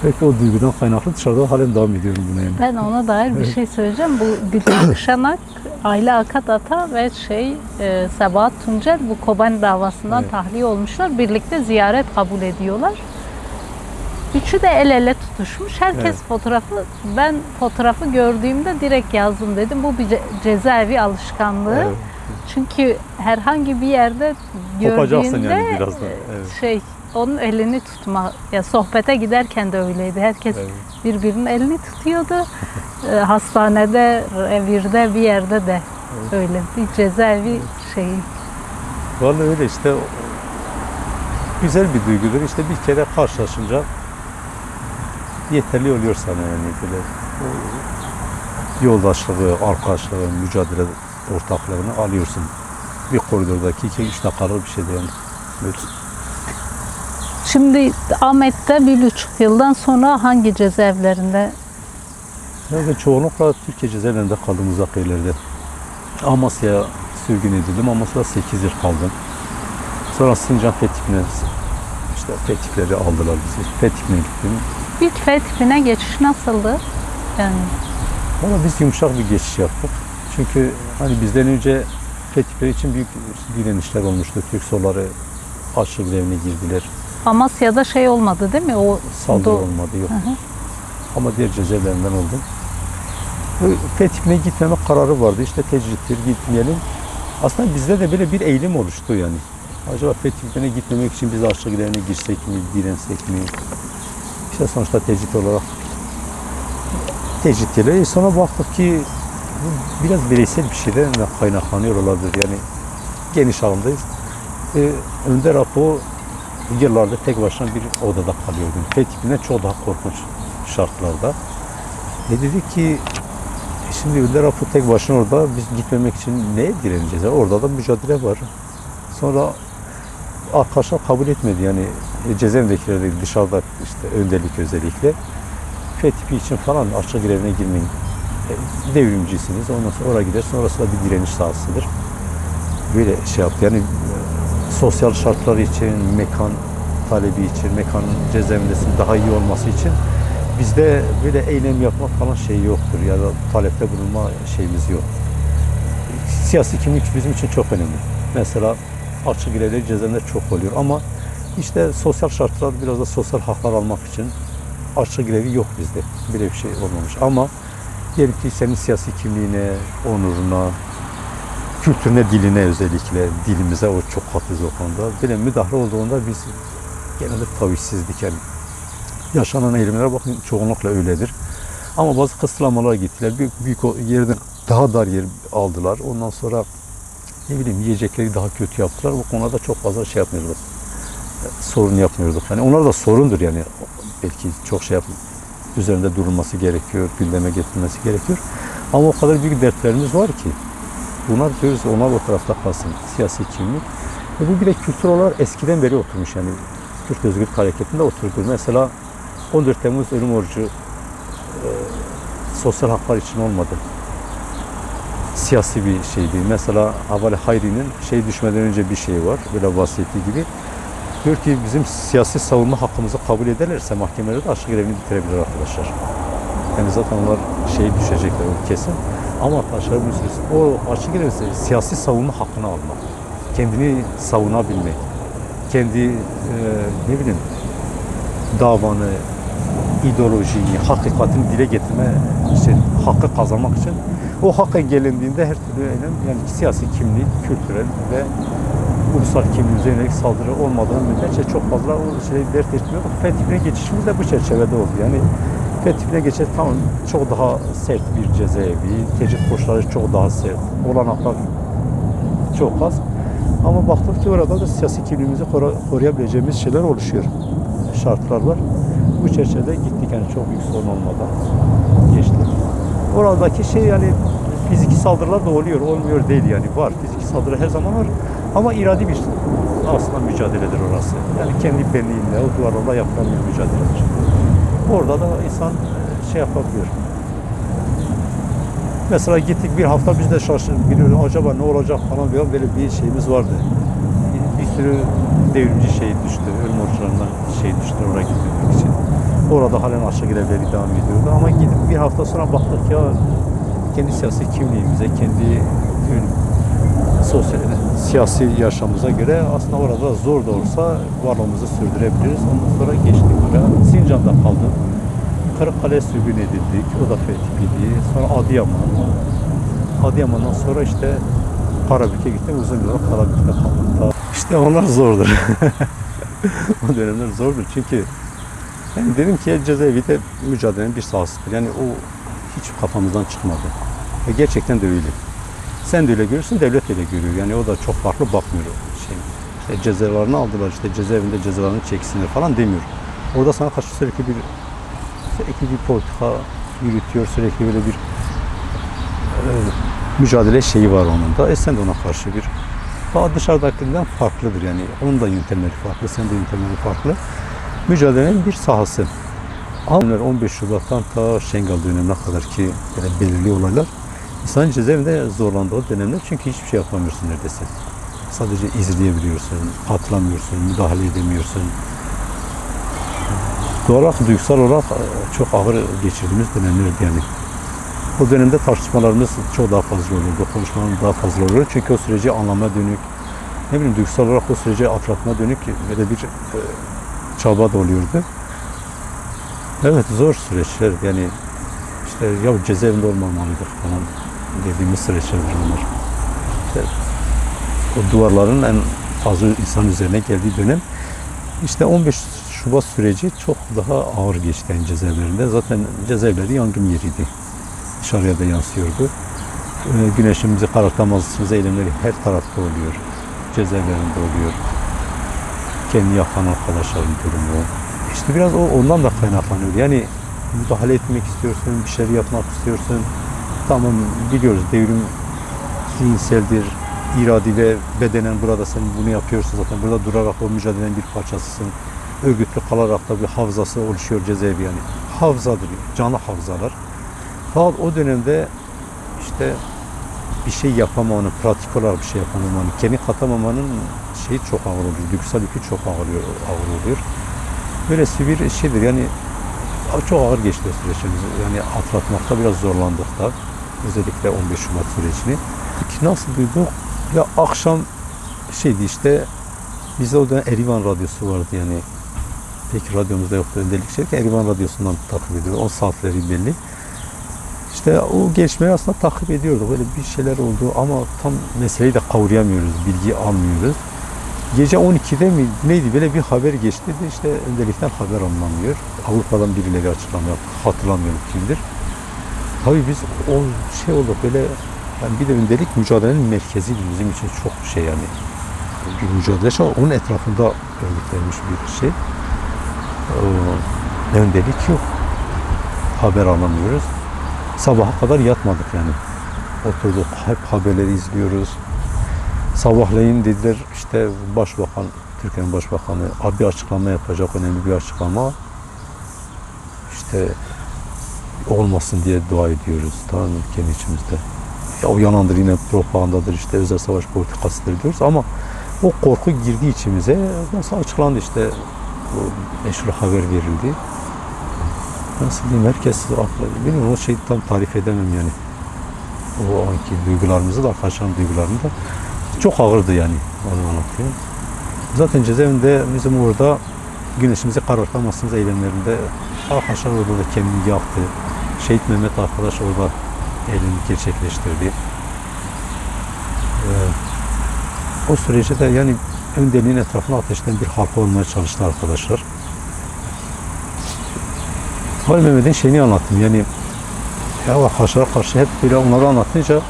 Belki o duygudan kaynaklı dışarıda halen devam ediyorum buna yani. Ben ona dair bir şey söyleyeceğim. Bu Gülten Kışanak, Ayla Akat Ata ve Sebahat Tuncel bu Kobani davasından tahliye olmuşlar. Birlikte ziyaret kabul ediyorlar. Üçü de el ele tutuşmuş. Herkes fotoğrafı, ben fotoğrafı gördüğümde direkt yazdım dedim. Bu bir cezaevi alışkanlığı. Evet. Çünkü herhangi bir yerde Kopacaksın gördüğünde yani birazdan. Evet. onun elini tutma. Ya sohbete giderken de öyleydi. Herkes birbirinin elini tutuyordu. Hastanede, revirde bir yerde de öyle bir cezaevi şeyi. Vallahi öyle işte, güzel bir duygudur. İşte bir kere karşılaşınca yeterli oluyor sana yani böyle. O yoldaşlığı, arkadaşlığı, mücadele ortaklığını alıyorsun. Bir koridordaki 2-3 dakikalık bir şeydi yani. Evet. Şimdi Ahmet'te 1,5 yıldan sonra hangi cezaevlerinde? Ben çoğunlukla Türkiye cezaevlerinde kaldım, uzak yerlerde. Amasya'ya sürgün edildim. Amasya'da 8 yıl kaldım. Sonra Sincan Fethi'ne, işte Fethi'leri aldılar bizi. Fethi'ne gittim. İlk Fethi'ne geçiş nasıldı? Yani Valla biz yumuşak bir geçiş yaptık. Çünkü hani bizden önce Fethi'ler için büyük direnişler olmuştu. Türk solları aşırı grevine girdiler. Amasya'da şey olmadı değil mi? O Saldırı olmadı, yok. Hı hı. Ama diğer cezaevlerinden oldum. Fethi'ne gitmeme kararı vardı. İşte tecrittir, gitmeyelim. Aslında bizde de böyle bir eğilim oluştu yani. Acaba Fethi'ne gitmemek için biz aşırı grevine girsek mi, dirensek mi? İşte sonuçta tecrit olarak tecrit ile. Sonra baktık ki bu biraz bireysel bir şeyden de kaynaklanıyor olabilir. Yani geniş alandayız. Önder Apo yıllarda tek başına bir odada kalıyordu. Fethi'ne çok daha korkunç şartlarda. Dedik ki şimdi Önder Apo tek başına orada, biz gitmemek için neye direneceğiz? Yani orada da mücadele var. Sonra arkadaşlar kabul etmedi yani, cezaevindekiler de dışarıda işte önderlik özellikle Fethi için falan açık grevine girmeyin. Devrimcisiniz. Ondan sonra oraya gider. Sonrası da bir direniş sahasıdır. Böyle şey yaptı. Yani sosyal şartlar için, mekan talebi için, mekanın cezaevindesinin daha iyi olması için bizde böyle eylem yapmak falan şey yoktur. Ya da talepte bulunma şeyimiz yok. Siyasi kimlik bizim için çok önemli. Mesela açık grevleri cezaevinde çok oluyor ama işte sosyal şartlar, biraz da sosyal haklar almak için açık grevi yok bizde. Böyle bir şey olmamış. Ama diyelim ki senin siyasi kimliğine, onuruna, kültürüne, diline, özellikle dilimize o çok katıyız o konuda. Böyle müdahale olduğunda biz genelde tavizsizdik yani. Yaşanan eylemlere bakın çoğunlukla öyledir. Ama bazı kısıtlamalar gittiler. Büyük yerden daha dar yer aldılar. Ondan sonra ne bileyim yiyecekleri daha kötü yaptılar. Bu konuda çok fazla şey yapmıyorduk. Sorun yapmıyorduk. Yani onlar da sorundur yani. Belki çok şey üzerinde durulması gerekiyor, gündeme getirilmesi gerekiyor. Ama o kadar büyük dertlerimiz var ki bunlar diyoruz, onlar o tarafta kalsın. Siyasi kimlik. Bu bir de kültür olarak eskiden beri oturmuş yani. Türk Özgürlük Hareketi'nde oturdu. Mesela 14 Temmuz ölüm orucu sosyal haklar için olmadı. Siyasi bir şeydi. Mesela Havale Hayri'nin şey düşmeden önce bir şey var. Böyle vasiyeti gibi. Diyor ki bizim siyasi savunma hakkımızı kabul ederlerse mahkemelerde açık grevini bitirebilir arkadaşlar. Yani zaten onlar şey düşecekler o kesin. Ama arkadaşlar o açık grev siyasi savunma hakkını almak. Kendini savunabilmek. Kendi ne bileyim davanı, ideolojiyi, hakikatini dile getirme, işte hakkı kazanmak için o hak engellendiğinde her türlü eylem, yani siyasi kimlik, kültürel ve ulusal kimliğimize yönelik saldırı olmadığı müddetçe çok fazla o şeyi dert etmiyorduk. Fethi'ne geçişimiz de bu çerçevede oldu. Yani Fethi'ne geçiş tamam çok daha sert bir cezaevi, tecrit koşulları çok daha sert, olanaklar çok az. Ama baktık ki orada da siyasi kimliğimizi koruyabileceğimiz şeyler oluşuyor. Şartlar var. Bu çerçevede gittik yani çok büyük sorun olmadan geçtik. Oradaki şey yani fiziki saldırılar da oluyor, olmuyor değil yani var. Fiziki saldırı her zaman var. Ama iradi bir aslında mücadeledir orası. Yani kendi benliğinle, o duvarlarla yapılan bir mücadeledir. Orada da insan şey yapabiliyor. Mesela gittik bir hafta biz de şaşırdık. Biliyoruz acaba ne olacak falan diye böyle bir şeyimiz vardı. Bir sürü devrimci şey düştü. Ölüm oruçlarından şey düştü oraya gitmek için. Orada halen açık grevleri devam ediyordu. Ama gidip bir hafta sonra baktık ya kendi siyasi kimliğimize, kendi sosyal, siyasi yaşamımıza göre aslında orada zor da olsa varlığımızı sürdürebiliriz. Ondan sonra geçtik oraya. Sincan'da kaldım. Kırıkkale'ye sürgün edildik. O da Fethi'ydi. Sonra Adıyaman'dan sonra işte Karabük'e gittim. Uzun yıllar Karabük'te kaldım. İşte onlar zordur. O dönemler zordur. Çünkü yani dedim ki cezaevi de mücadelenin bir sahasıdır. Yani o hiç kafamızdan çıkmadı. Gerçekten de öyle. Sen de öyle görürsün, devlet de öyle görüyor. Yani o da çok farklı bakmıyor şey. cezalarını aldılar, işte cezaevinde cezalarını çeksinler falan demiyor. Orada sana karşı sürekli bir politika yürütüyor, sürekli böyle bir mücadele şeyi var onun da. Sen de ona karşı bir daha dışarıdakinden farklıdır yani. Onun da yöntemleri farklı, senin de yöntemleri farklı. Mücadelenin bir sahası. Ama 15 Şubat'tan ta Şengal dönemine kadar ki böyle belirli olaylar İnsanın cezaevinde zorlandığı dönemler, çünkü hiçbir şey yapamıyorsun neredeyse. Sadece izleyebiliyorsun, katılamıyorsun, müdahale edemiyorsun. Doğal olarak, duygusal olarak çok ağır geçirdiğimiz dönemlerdi yani. O dönemde tartışmalarımız çok daha fazla olurdu, konuşmalarımız daha fazla olurdu. Çünkü o süreci anlamaya dönük, ne bileyim duygusal olarak o süreci atlatmaya dönük böyle bir çaba da oluyordu. Evet, zor süreçler yani. İşte ya cezaevinde olmamalıydık falan dediğimiz süreçler bunlar. İşte o duvarların en fazla insan üzerine geldiği dönem. İşte 15 Şubat süreci çok daha ağır geçti yani cezaevlerinde. Zaten cezaevleri yangın yeriydi. Dışarıya da yansıyordu. Güneşin bizi karartamazsınız eylemleri her tarafta oluyor. Cezaevlerinde oluyor. Kendi yakan arkadaşların durumu. İşte biraz ondan da kaynaklanıyor. Yani müdahale etmek istiyorsun, bir şeyler yapmak istiyorsun. Tamam, biliyoruz devrim zihinseldir, iradi ve bedenen burada sen bunu yapıyorsun zaten. Burada durarak o mücadelenin bir parçasısın. Örgütlü kalarak da bir havzası oluşuyor cezaevi yani. Havzadır, canlı havzalar. Fakat o dönemde işte bir şey yapamamanın, pratik olarak bir şey yapamamanın, kendi katamamanın şeyi çok ağır oluyor. Duygusal yükü çok ağır oluyor. Böylesi bir şeydir yani. Çok ağır geçti o süreçimiz. Yani atlatmakta biraz zorlandık da. Özellikle 15 Şubat sürecini. Nasıl duyduk? Ya akşam şeydi işte, bizde o dönem Erivan Radyosu vardı yani. Peki radyomuzda yoktu öndelik şey ki Erivan Radyosu'ndan takip ediyordu. O saatleri belli. İşte o gelişmeyi aslında takip ediyorduk. Böyle bir şeyler oldu ama tam meseleyi de kavrayamıyoruz. Bilgi almıyoruz. Gece 12'de mi neydi böyle bir haber geçti de işte öndelikten haber alınamıyor. Avrupa'dan birileri açıklama yaptı. Hatırlamıyorum kimdir. Tabii biz o şey olduk böyle, yani bir de öndelik mücadelenin merkeziydi bizim için, çok şey yani. Bir mücadele onun etrafında örgütlenmiş bir şey. Öndelik yok. Haber alamıyoruz. Sabaha kadar yatmadık yani. Oturduk, hep haberleri izliyoruz. Sabahleyin dediler işte Başbakan, Türkiye'nin Başbakanı bir açıklama yapacak, önemli bir açıklama. İşte olmasın diye dua ediyoruz, tamam mı, kendi içimizde. Ya o yalandır, yine propagandadır, işte özel savaş politikasıdır diyoruz ama o korku girdi içimize. Nasıl açıklandı işte, bu meşhur haber verildi. Nasıl diyeyim, herkes aklı, bilmiyorum, o şeyi tam tarif edemem yani. O anki duygularımızı da, arkadaşlarım duygularını da çok ağırdı yani, onu anlatayım. Zaten cezaevinde bizim orada güneşimizi karartamazsınız eylemlerinde arkadaşlar orada da kendini yaktı. Şehit Mehmet arkadaş orada eylemi gerçekleştirdi. O sürece de yani önderliğin etrafına ateşten bir halka olmaya çalıştı arkadaşlar. Halil Mehmet'in şeyini anlattım yani, ya arkadaşlara karşı hep böyle onları anlatınca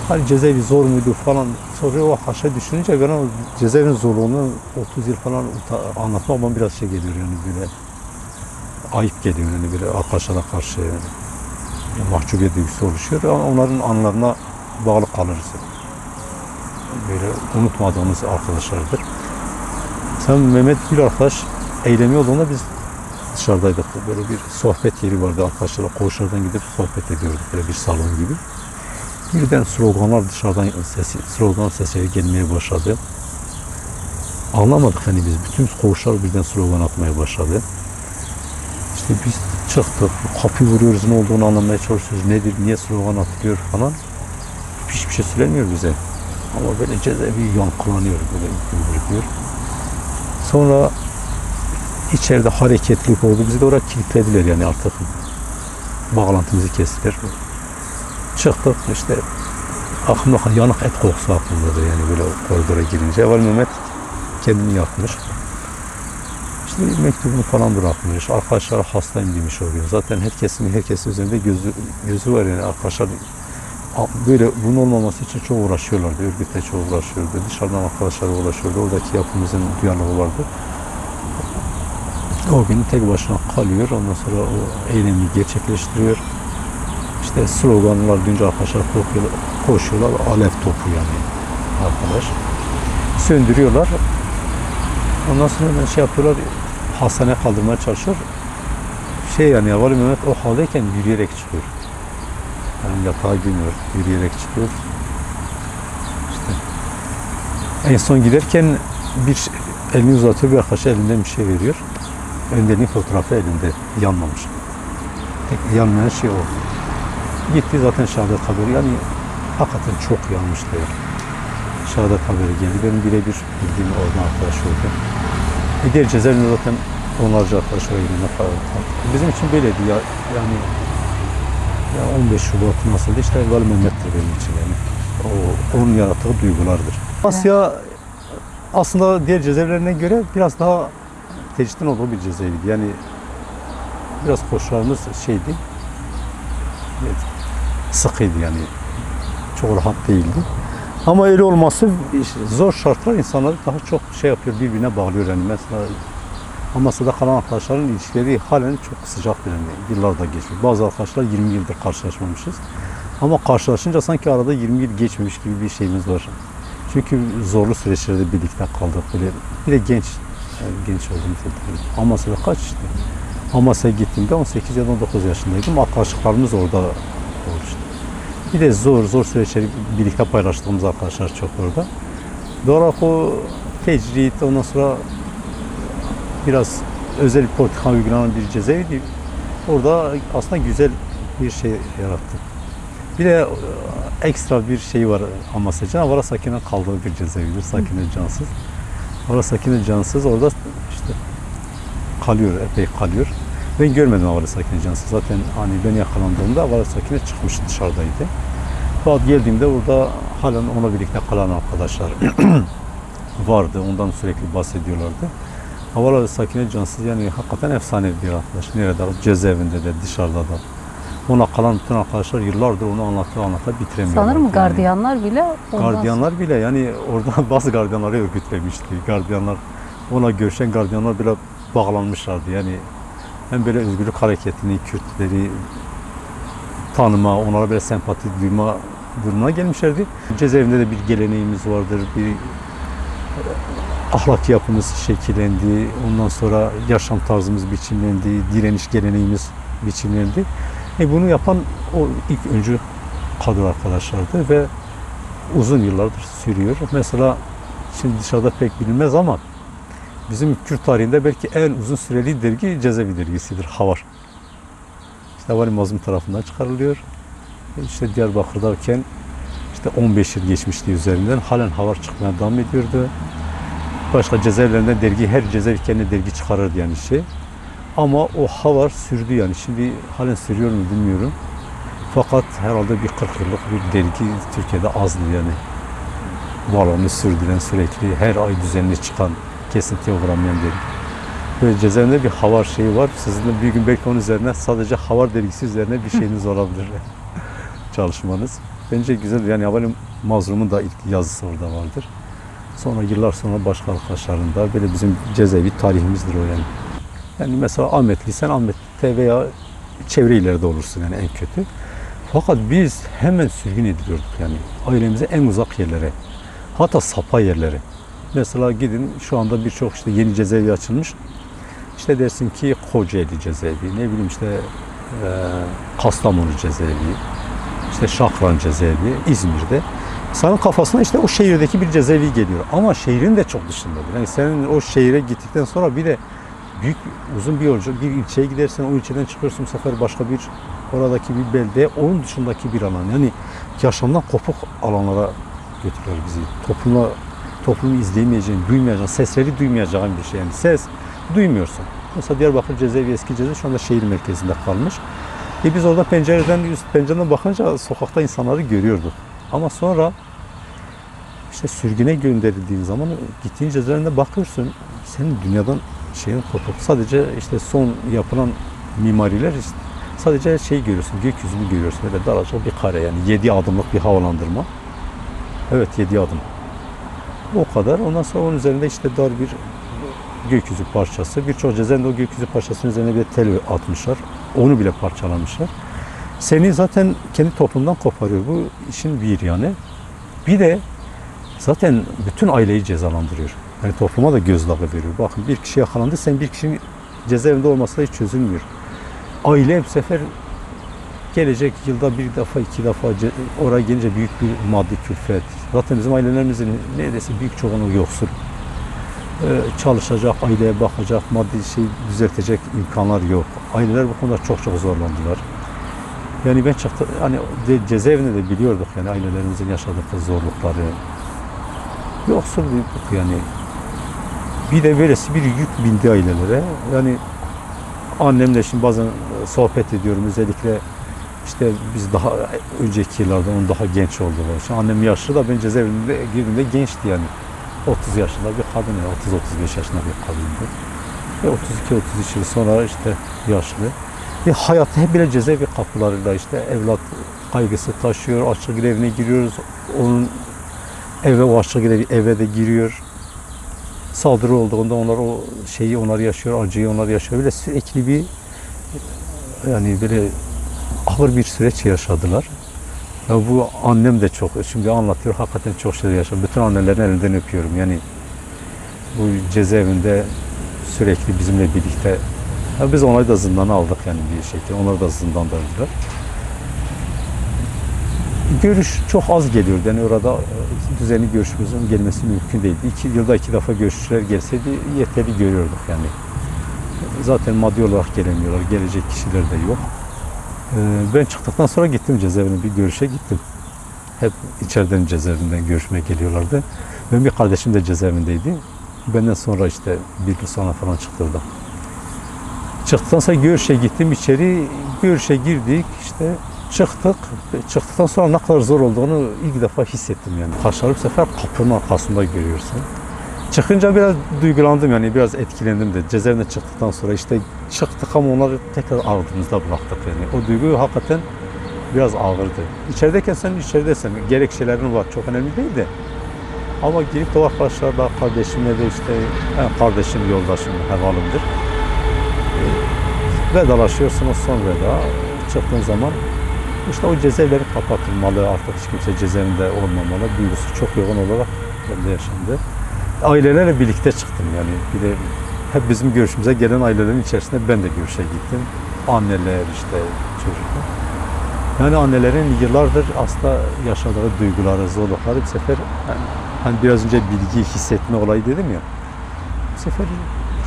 hani cezaevi zor muydu falan soruyor, o arkadaşlar düşününce ben o cezaevinin zorluğunu 30 yıl falan anlatmak bana biraz şey geliyor yani, böyle ayıp geliyor yani, böyle arkadaşlara karşı yani, mahcubiyet duygusu oluşuyor ama onların anılarına bağlı kalırız. Böyle unutmadığımız arkadaşlardır. Sen Mehmet bir arkadaş eylemi olduğunda biz dışarıdaydık. Böyle bir sohbet yeri vardı, arkadaşlarla koğuşlardan gidip sohbet ediyorduk, böyle bir salon gibi. Birden sloganlar dışarıdan slogan sesleri gelmeye başladı. Anlamadık hani biz. Bütün koğuşlar birden slogan atmaya başladı. İşte biz çıktık, kapıyı vuruyoruz, ne olduğunu anlamaya çalışıyoruz. Nedir, niye slogan atılıyor falan. Hiçbir şey söylemiyor bize. Ama böyle cezaevi yankılanıyor, böyle gümbürtüyor. Sonra içeride hareketlilik oldu. Bizi de oraya kilitlediler yani, artık bağlantımızı kestiler. Çıktık işte, aklımda yanık et kokusu aklımdadır yani, böyle koridora girince. Var Mehmet kendini yakmış. İşte mektubunu falan bırakmış. Arkadaşlar hastayım demiş o gün. Zaten herkesin üzerinde gözü var yani, arkadaşlar böyle bunun olmaması için çok uğraşıyorlardı. Örgütle çok uğraşıyordu. Dışarıdan arkadaşlar uğraşıyordu. Oradaki yapımızın diyaloğu vardı. O gün tek başına kalıyor. Ondan sonra o eylemi gerçekleştiriyor. İşte sloganlar duyunca arkadaşlar koşuyorlar. Alev topu yani arkadaş. Söndürüyorlar. Ondan sonra hemen şey yapıyorlar. Hastaneye kaldırmaya çalışıyor. Yani Vali Mehmet o haldeyken yürüyerek çıkıyor. Yani yatağa günüyor, yürüyerek çıkıyor. İşte en son giderken bir elini uzatıyor, bir arkadaşa elinden bir şey veriyor. Önderliğin fotoğrafı elinde, yanmamış. Tek yanmayan şey o. Gitti zaten şehadet haberi, yani hakikaten çok yanmıştı. Yani. Şehadet haberi geldi. Benim birebir bildiğim oradan arkadaş oldu. Diğer cezaevinde zaten onlarca arkadaşlar yine kaldı. Bizim için böyleydi ya, yani ya 15 Şubat nasıldı işte Vali Mehmet'tir benim için yani. Onun yarattığı duygulardır. Asya aslında diğer cezaevlerine göre biraz daha tecridin olduğu bir cezaeviydi. Yani biraz koşullarımız şeydi, sıkıydı yani. Çok rahat değildi. Ama öyle olması zor şartlar insanları daha çok şey yapıyor, birbirine bağlıyor yani. Mesela Amasya'da kalan arkadaşların ilişkileri halen çok sıcaktır yani. Yıllar da geçmiş. Bazı arkadaşlar 20 yıldır karşılaşmamışız. Ama karşılaşınca sanki arada 20 yıl geçmemiş gibi bir şeyimiz var. Çünkü zorlu süreçlerde birlikte kaldık. Böyle, bir de genç olduğumuz Amasya'da kaç işte. Amasya'ya gittiğimde 18 ya da 19 yaşındaydım. Arkadaşlıklarımız orada oluştu. Bir de zor süreçleri birlikte paylaştığımız arkadaşlar çok orada. Doğal olarak o tecrit, ondan sonra biraz özel bir politika uygulanan bir cezaeviydi. Orada aslında güzel bir şey yarattı. Bir de ekstra bir şey var Amasya'da. Vara Sakine kaldığı bir cezaevidir. Sakine Cansız. Vara Sakine Cansız orada işte kalıyor, epey kalıyor. Ben görmedim Vara Sakine Cansız. Zaten hani ben yakalandığımda Vara Sakine çıkmış dışarıdaydı. Fakat geldiğimde orada halen ona birlikte kalan arkadaşlar vardı. Ondan sürekli bahsediyorlardı. Vara Sakine Cansız yani hakikaten efsane bir arkadaş. Nerede? Cezaevinde de, dışarıda da. Ona kalan bütün arkadaşlar yıllardır onu anlata bitiremiyorlar. Sanırım yani. gardiyanlar bile Gardiyanlar bile yani orada bazı gardiyanları örgütlemişti. Gardiyanlar, ona görüşen gardiyanlar bile bağlanmışlardı. Yani hem böyle özgürlük hareketini, Kürtleri tanıma, onlara böyle sempati duyma durumuna gelmişlerdi. Cezaevinde de bir geleneğimiz vardır, bir ahlaki yapımız şekillendi, ondan sonra yaşam tarzımız biçimlendi, direniş geleneğimiz biçimlendi. Bunu yapan o ilk öncü kadro arkadaşlardı ve uzun yıllardır sürüyor. Mesela şimdi dışarıda pek bilinmez ama bizim Kürt tarihinde belki en uzun süreli dergi Cezaevi dergisidir, Havar. İşte Vali Mazlum tarafından çıkarılıyor. İşte Diyarbakır'dayken işte 15 yıl geçmişti üzerinden. Halen Havar çıkmaya devam ediyordu. Başka cezaevlerinde dergi, her cezaevi kendi dergi çıkarırdı yani şey. Ama o Havar sürdü yani. Şimdi halen sürüyor mu bilmiyorum. Fakat herhalde bir 40 yıllık bir dergi Türkiye'de azdı yani. Varlığını sürdüren, sürekli her ay düzenli çıkan, kesintiye uğramayan dergi. Böyle cezaevinde bir Havar şeyi var. Sizin de bir gün belki onun üzerine sadece Havar dergisi üzerine bir şeyiniz olabilir. Çalışmanız. Bence güzel. Yani Vali Mazlum'un da ilk yazısı orada vardır. Sonra yıllar sonra başka arkadaşların da böyle bizim cezaevi tarihimizdir o yani. Yani mesela Ahmetliysen Ahmet'te veya çevre illerde olursun yani en kötü. Fakat biz hemen sürgün ediliyorduk yani ailemize en uzak yerlere. Hatta sapa yerlere. Mesela gidin şu anda birçok işte yeni cezaevi açılmış. İşte dersin ki Kocaeli cezaevi, ne bileyim işte Kastamonu cezaevi, işte Şakran cezaevi, İzmir'de. Senin kafasına işte o şehirdeki bir cezaevi geliyor. Ama şehrin de çok dışındadır. Yani senin o şehire gittikten sonra bir de büyük, uzun bir yolculuk, bir ilçeye gidersen o ilçeden çıkıyorsun bu sefer başka bir oradaki bir belde, onun dışındaki bir alan. Yani yaşamdan kopuk alanlara götürüyor bizi. Toplumu izleyemeyeceğin, duymayacağın, sesleri duymayacağın bir şey. Yani ses duymuyorsun. Mesela Diyarbakır cezaevi, eski cezaevi şu anda şehir merkezinde kalmış. Biz orada pencereden bakınca sokakta insanları görüyorduk. Ama sonra işte sürgüne gönderildiğin zaman gittiğin cezaevine bakıyorsun, senin dünyadan kopuk. Sadece işte son yapılan mimariler işte Sadece şey görüyorsun, gökyüzünü görüyorsun. Öyle daracık bir kare yani 7 adımlık bir havalandırma. Evet 7 adım. O kadar. Ondan sonra onun üzerinde işte dar bir gökyüzü parçası. Birçok cezaevinde o gökyüzü parçasının üzerine bir de tel atmışlar. Onu bile parçalamışlar. Seni zaten kendi toplumdan koparıyor. Bu işin bir yani. Bir de zaten bütün aileyi cezalandırıyor. Yani topluma da gözdağı veriyor. Bakın bir kişi yakalandı, sen bir kişinin cezaevinde olması da hiç çözülmüyor. Aile bu sefer gelecek yılda bir defa, iki defa oraya gelince büyük bir maddi külfet. Zaten bizim ailelerimizin neredeyse büyük çoğunluğu yoksul. Çalışacak, aileye bakacak, maddi şey düzeltecek imkanlar yok. Aileler bu konuda çok zorlandılar. Yani ben çıktı, hani cezaevinde de biliyorduk yani ailelerimizin yaşadığı zorlukları. Yoksul bir yani. Bir de böylesi bir yük bindi ailelere. Yani annemle şimdi bazen sohbet ediyorum özellikle işte biz daha önceki yıllarda onun daha genç olduğu var. Şimdi annem yaşlı da ben cezaevinde girdiğimde gençti yani. 30 yaşında bir kadın yani 30-35 yaşında bir kadındı. Ve 32-33 yıl sonra işte yaşlı. Ve hayatı hep bile cezaevi kapılarıyla işte evlat kaygısı taşıyor, açlık grevine giriyoruz. Onun eve o açlık eve de giriyor. Saldırı olduğunda onlar o şeyi onlar yaşıyor, acıyı onlar yaşıyor. Böyle sürekli bir yani böyle ağır bir süreç yaşadılar. Ya bu annem de çok, şimdi anlatıyor, hakikaten çok şey yaşadı. Bütün annelerin elinden öpüyorum. Yani bu cezaevinde sürekli bizimle birlikte, ya biz onları da zindana aldık yani bir şekilde. Onlar da zindandaydılar. Görüş çok az geliyordu. Yani orada düzenli görüşmemizin gelmesi mümkün değildi. Yılda iki defa görüşçüler gelseydi yeterli görüyorduk yani. Zaten maddi olarak gelemiyorlar. Gelecek kişiler de yok. Ben çıktıktan sonra gittim cezaevine bir görüşe gittim. Hep içeriden cezaevinden görüşmeye geliyorlardı. Benim bir kardeşim de cezaevindeydi. Benden sonra işte bir yıl sonra falan çıktı orada. Çıktıktan sonra görüşe gittim içeri. Görüşe girdik işte çıktık. Çıktıktan sonra ne kadar zor olduğunu ilk defa hissettim yani. Kaşları bu sefer kapının arkasında görüyorsun. Çıkınca biraz duygulandım yani biraz etkilendim de cezaevinden çıktıktan sonra işte çıktık ama onları tekrar ardımızda bıraktık yani. O duygu hakikaten biraz ağırdı. İçerideyken sen içeridesin. Gerekçelerin var. Çok önemli değil de. Ama girip de arkadaşlarla, kardeşimle de işte kardeşim, yoldaşım, hevalımdır. Vedalaşıyorsunuz son veda. Çıktığın zaman işte o cezaevleri kapatılmalı. Artık hiç kimse cezaevinde olmamalı. Duygusu çok yoğun olarak bende yaşandı. Ailelerle birlikte çıktım yani. Bir de hep bizim görüşümüze gelen ailelerin içerisinde ben de görüşe gittim. Anneler işte çocuklar. Yani annelerin yıllardır aslında yaşadığı duyguları, zorlukları bu sefer hani biraz önce bilgi hissetme olayı dedim ya. Bu sefer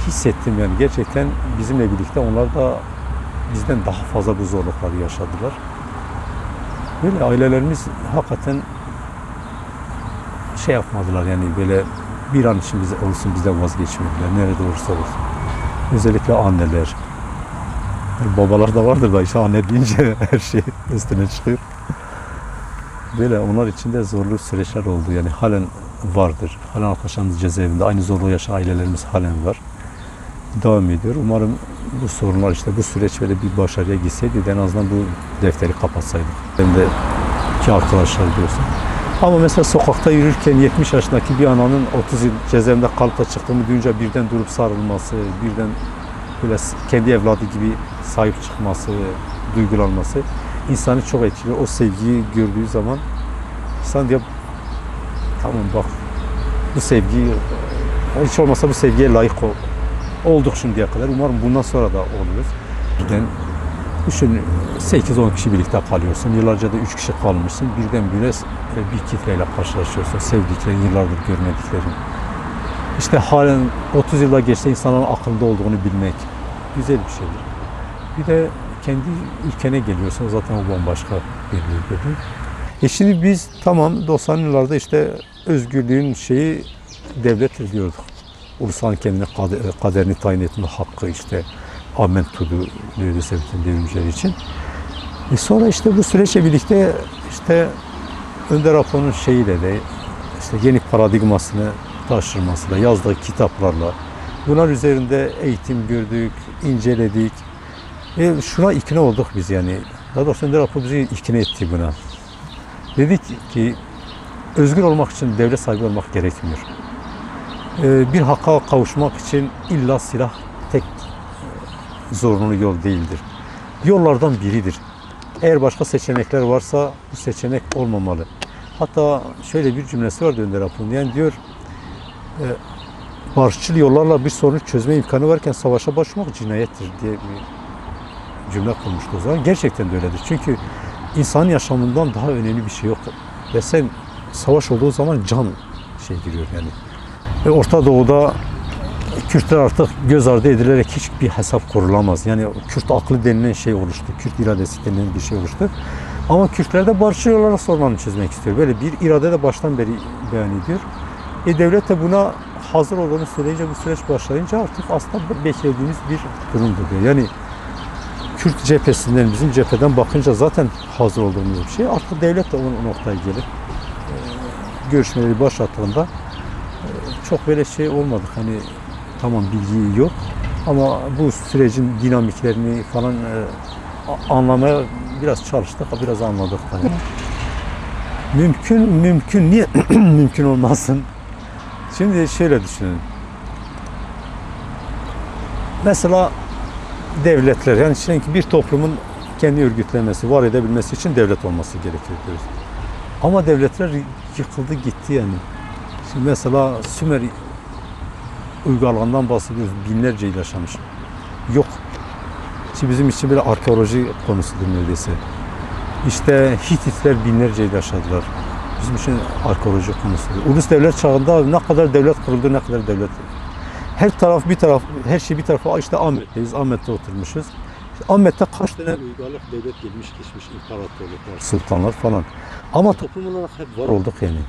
hissettim yani gerçekten bizimle birlikte onlar da bizden daha fazla bu zorlukları yaşadılar. Böyle ailelerimiz hakikaten şey yapmadılar yani böyle bir an için bize olsun bizden vazgeçmediler. Nerede olursa olsun. Özellikle anneler. Yani babalar da vardır da işte anne deyince her şey üstüne çıkıyor. Böyle onlar için de zorlu süreçler oldu. Yani halen vardır. Halen arkadaşlarımız cezaevinde. Aynı zorluğu yaşayan ailelerimiz halen var. Devam ediyor. Umarım bu sorunlar işte bu süreç böyle bir başarıya gitseydi en azından bu defteri kapatsaydık. Ben de iki arkadaşlar diyorsun. Ama mesela sokakta yürürken 70 yaşındaki bir ananın 30 yıl cezaevinde kalıp da çıktığını duyunca birden durup sarılması, birden böyle kendi evladı gibi sahip çıkması, duygulanması insanı çok etkiliyor. O sevgiyi gördüğü zaman insan diyor tamam bak bu sevgiyi hiç olmasa bu sevgiye layık olduk şimdiye kadar. Umarım bundan sonra da oluruz. Birden düşün 8-10 kişi birlikte kalıyorsun. Yıllarca da 3 kişi kalmışsın. Birdenbire bir kitleyle karşılaşıyorsun. Sevdiklerin, yıllardır görmediklerin. İşte halen 30 yılda geçse insanların aklında olduğunu bilmek güzel bir şeydir. Bir de kendi ülkene geliyorsun. Zaten o bambaşka bir ülkedir. Şimdi biz tamam 90'lı yıllarda işte özgürlüğün şeyi devlet diyorduk. Ulusalın kendine kaderini tayin etme hakkı işte Amentudu diyordu bütün devrimciler için. Sonra işte bu süreçle birlikte işte Önder Apo'nun şeyiyle de işte yeni paradigmasını taşırmasıyla, yazdığı kitaplarla bunlar üzerinde eğitim gördük, inceledik. Şuna ikna olduk biz yani. Daha doğrusu Önder Apo bizi ikna etti buna. Dedik ki özgür olmak için devlet sahibi olmak gerekmiyor. Bir hakka kavuşmak için illa silah tek zorunlu yol değildir. Yollardan biridir. Eğer başka seçenekler varsa bu seçenek olmamalı. Hatta şöyle bir cümlesi var Önder Apo'nun. Yani diyor barışçıl yollarla bir sorunu çözme imkanı varken savaşa başlamak cinayettir diye bir cümle kurmuştu o zaman. Gerçekten de öyledir. Çünkü insan yaşamından daha önemli bir şey yok. Ve sen savaş olduğu zaman can giriyor yani. Ve Orta Doğu'da Kürtler artık göz ardı edilerek hiçbir hesap kurulamaz. Yani Kürt aklı denilen şey oluştu. Kürt iradesi denilen bir şey oluştu. Ama Kürtler de barışçıl yollarla sorunlarını çözmek istiyor. Böyle bir irade de baştan beri beyan ediyor. Devlet de buna hazır olduğunu söyleyince, bu süreç başlayınca artık aslında beklediğimiz bir durumdur diyor. Yani Kürt cephesinden, bizim cepheden bakınca zaten hazır olduğumuz bir şey. Artık devlet de o noktaya gelip görüşmeleri başlattığında çok böyle şey olmadık. Hani tamam bilgi yok ama bu sürecin dinamiklerini falan anlamaya biraz çalıştık, biraz anladık da. Mümkün. Niye mümkün olmasın? Şimdi şöyle düşünün. Mesela devletler, yani çünkü bir toplumun kendi örgütlenmesi, var edebilmesi için devlet olması gerekiyor diyoruz. Ama devletler yıkıldı gitti yani. Şimdi mesela Sümer uygarlığından bahsediyoruz. Binlerce yıl yaşamış. Yok. Şimdi bizim için böyle arkeoloji konusudur neredeyse. İşte Hititler binlerce yıl yaşadılar. Bizim için arkeoloji konusudur. Ulus devlet çağında ne kadar devlet kuruldu, ne kadar devlet. Her taraf bir taraf, her şey bir tarafa. İşte Ahmet'teyiz, Ahmet'te oturmuşuz. İşte Ahmet'te kaç tane uygarlık devlet gelmiş geçmiş, imparatorluklar, sultanlar falan. Ama toplum olarak hep var olduk yani.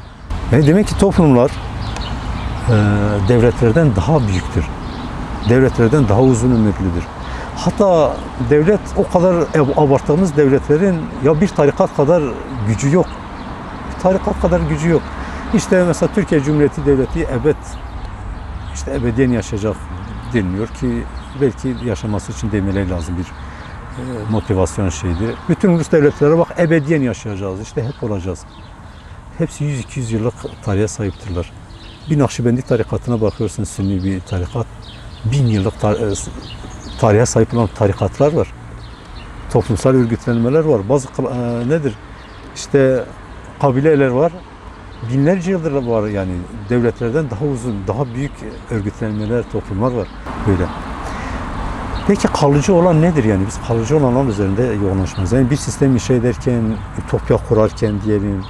Yani demek ki toplumlar devletlerden daha büyüktür. Devletlerden daha uzun ömürlüdür. Hatta devlet o kadar abarttığımız devletlerin ya bir tarikat kadar gücü yok. Bir tarikat kadar gücü yok. İşte mesela Türkiye Cumhuriyeti Devleti ebediyen yaşayacak deniliyor ki belki yaşaması için demeleri lazım bir motivasyon şeydir. Bütün ulus devletlere bak ebediyen yaşayacağız. İşte hep olacağız. Hepsi 100-200 yıllık tarihe sahiptirler. Bir Nakşibendi tarikatına bakıyorsun, Sünni bir tarikat. 1000 yıllık tarihe sahip olan tarikatlar var. Toplumsal örgütlenmeler var. Bazı nedir? İşte kabileler var. Binlerce yıldır var yani. Devletlerden daha uzun, daha büyük örgütlenmeler, toplumlar var. Böyle. Peki kalıcı olan nedir yani? Biz kalıcı olanlar üzerinde yoğunlaşmamız. Yani bir sistem inşa ederken, ütopya kurarken diyelim,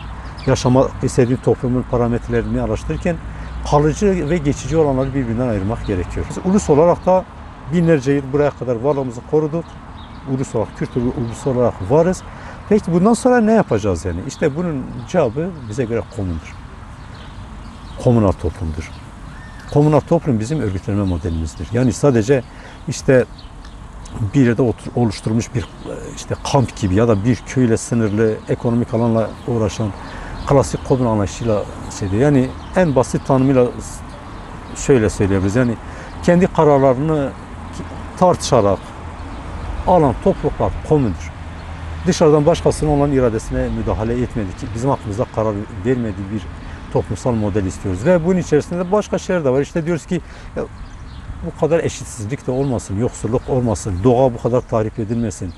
yaşamak istediğin toplumun parametrelerini araştırırken kalıcı ve geçici olanları birbirinden ayırmak gerekiyor. Biz ulus olarak da binlerce yıl buraya kadar varlığımızı koruduk. Ulus olarak, Kürt ulusu olarak varız. Peki bundan sonra ne yapacağız yani? İşte bunun cevabı bize göre komündur. Komünal toplumdur. Komünal toplum bizim örgütlenme modelimizdir. Yani sadece işte bir yerde oluşturulmuş bir işte kamp gibi ya da bir köyle sınırlı ekonomik alanla uğraşan klasik komün anlayışıyla yani en basit tanımıyla şöyle söyleyebiliriz. Yani kendi kararlarını tartışarak alan topluluklar komündür. Dışarıdan başkasının olan iradesine müdahale etmedik. Bizim hakkımızda karar vermediği bir toplumsal model istiyoruz. Ve bunun içerisinde başka şeyler de var. İşte diyoruz ki ya, bu kadar eşitsizlik de olmasın, yoksulluk olmasın, doğa bu kadar tahrip edilmesin.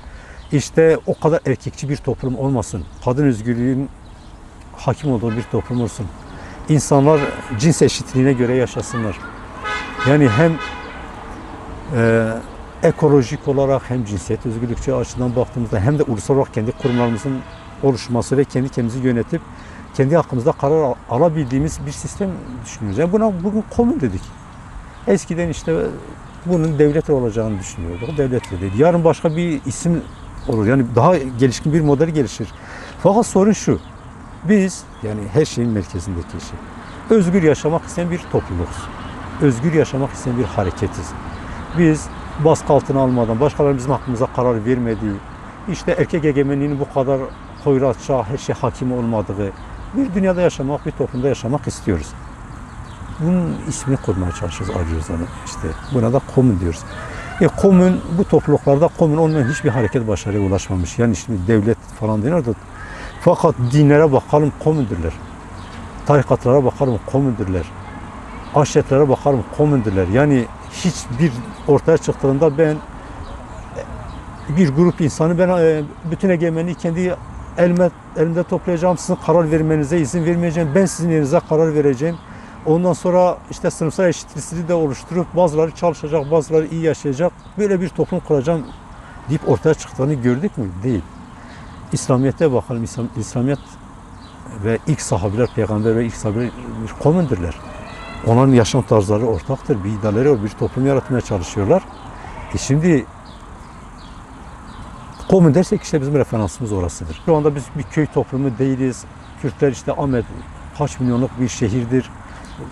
İşte o kadar erkekçi bir toplum olmasın. Kadın özgürlüğün hakim olduğu bir toplum olsun. İnsanlar cins eşitliğine göre yaşasınlar. Yani hem ekolojik olarak hem cinsiyet özgürlükçü açıdan baktığımızda hem de ulusal olarak kendi kurumlarımızın oluşması ve kendi kendimizi yönetip kendi hakkımızda karar alabildiğimiz bir sistem düşünüyoruz. Yani buna bugün komün dedik. Eskiden işte bunun devlet olacağını düşünüyorduk. Devlet dedi. Yarın başka bir isim olur. Yani daha gelişkin bir model gelişir. Fakat sorun şu. Biz yani her şeyin merkezindeki şey. Özgür yaşamak isteyen bir topluluğuz. Özgür yaşamak isteyen bir hareketiz. Biz baskı altına almadan, başkalarının bizim hakkımıza karar vermediği, işte erkek egemenliğinin bu kadar hoyratça, her şey hakim olmadığı bir dünyada yaşamak, bir toplumda yaşamak istiyoruz. Bunun ismini kurmaya çalışıyoruz, arıyoruz onu. İşte buna da komün diyoruz. Komün, bu topluluklarda komün olmayan hiçbir hareket başarıya ulaşmamış. Yani şimdi devlet falan deniyor da, fakat dinlere bakalım komündürler. Tarikatlara bakalım komündürler. Aşiretlere bakalım komündürler. Yani hiçbir ortaya çıktığında ben bir grup insanı bütün egemenliği kendi elimde toplayacağım. Sizin karar vermenize izin vermeyeceğim. Ben sizin yerinize karar vereceğim. Ondan sonra işte sınıfsal eşitliği de oluşturup bazıları çalışacak, bazıları iyi yaşayacak. Böyle bir toplum kuracağım deyip ortaya çıktığını gördük mü? Değil. İslamiyet'e bakalım. İslamiyet ve ilk sahabeler, peygamber ve ilk sahabeler komündürler. Onların yaşam tarzları ortaktır. Bir idealeri var. Bir toplum yaratmaya çalışıyorlar. Şimdi komün dersek işte bizim referansımız orasıdır. Şu anda biz bir köy toplumu değiliz. Kürtler işte Ahmet kaç milyonluk bir şehirdir.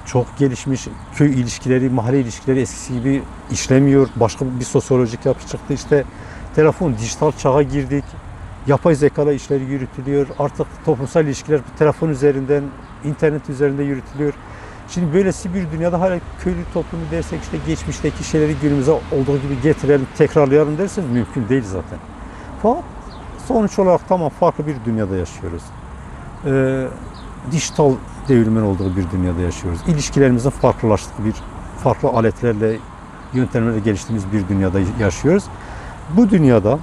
Çok gelişmiş. Köy ilişkileri, mahalle ilişkileri eskisi gibi işlemiyor. Başka bir sosyolojik yapı çıktı. İşte telefon, dijital çağa girdik. Yapay zekayla işleri yürütülüyor. Artık toplumsal ilişkiler telefon üzerinden, internet üzerinde yürütülüyor. Şimdi böylesi bir dünyada hala köylü toplumu dersek işte geçmişteki şeyleri günümüze olduğu gibi getirelim, tekrarlayalım derseniz mümkün değil zaten. Fakat sonuç olarak tamam farklı bir dünyada yaşıyoruz. Dijital devrimin olduğu bir dünyada yaşıyoruz. İlişkilerimizin farklılaştığı farklı aletlerle, yöntemlerle geliştiğimiz bir dünyada yaşıyoruz. Bu dünyada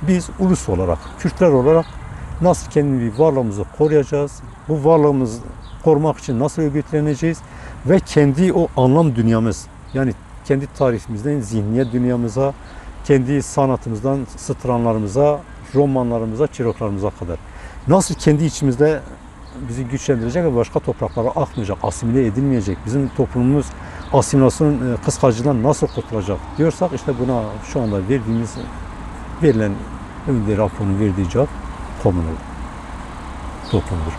biz ulus olarak, Kürtler olarak nasıl kendi varlığımızı koruyacağız? Bu varlığımızı korumak için nasıl örgütleneceğiz? Ve kendi o anlam dünyamız, yani kendi tarihimizden zihniyet dünyamıza, kendi sanatımızdan satranlarımıza, romanlarımıza, çiroklarımıza kadar nasıl kendi içimizde bizi güçlendirecek ve başka topraklara akmayacak, asimile edilmeyecek, bizim toplumumuz asimilasyon kıskacından nasıl kurtulacak diyorsak işte buna şu anda verilen önde raporun verdiği cevap komünel toplumdur.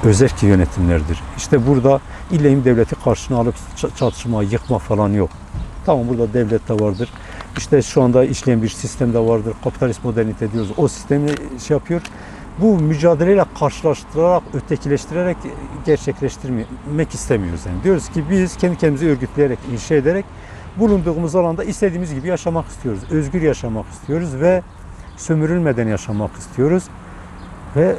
Özerk yönetimlerdir. İşte burada illeyim devleti karşına alıp çatışma, yıkma falan yok. Tamam burada devlet de vardır. İşte şu anda işleyen bir sistem de vardır. Kapitalist modernite diyoruz. O sistemi şey yapıyor. Bu mücadeleyle karşılaştırarak, ötekileştirerek gerçekleştirmek istemiyoruz. Yani diyoruz ki biz kendi kendimizi örgütleyerek, inşa ederek bulunduğumuz alanda istediğimiz gibi yaşamak istiyoruz. Özgür yaşamak istiyoruz ve sömürülmeden yaşamak istiyoruz. Ve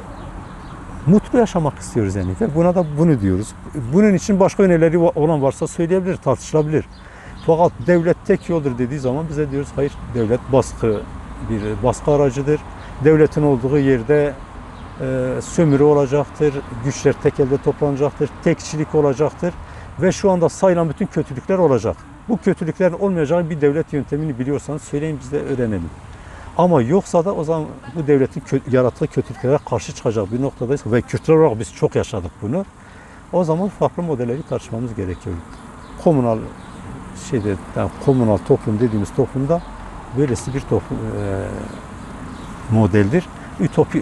mutlu yaşamak istiyoruz yani. Ve buna da bunu diyoruz. Bunun için başka önerileri olan varsa söyleyebilir, tartışılabilir. Fakat devlet tek yoldur dediği zaman bize diyoruz hayır, devlet bir baskı aracıdır. Devletin olduğu yerde sömürü olacaktır, güçler tek elde toplanacaktır, tekçilik olacaktır ve şu anda sayılan bütün kötülükler olacak. Bu kötülüklerin olmayacağı bir devlet yöntemini biliyorsanız söyleyin, biz de öğrenelim. Ama yoksa da o zaman bu devletin yarattığı kötülüklere karşı çıkacak bir noktadayız ve Kürtler olarak biz çok yaşadık bunu. O zaman farklı modelleri tartışmamız gerekiyor. Komünal toplum dediğimiz toplumda böylesi bir toplum modeldir.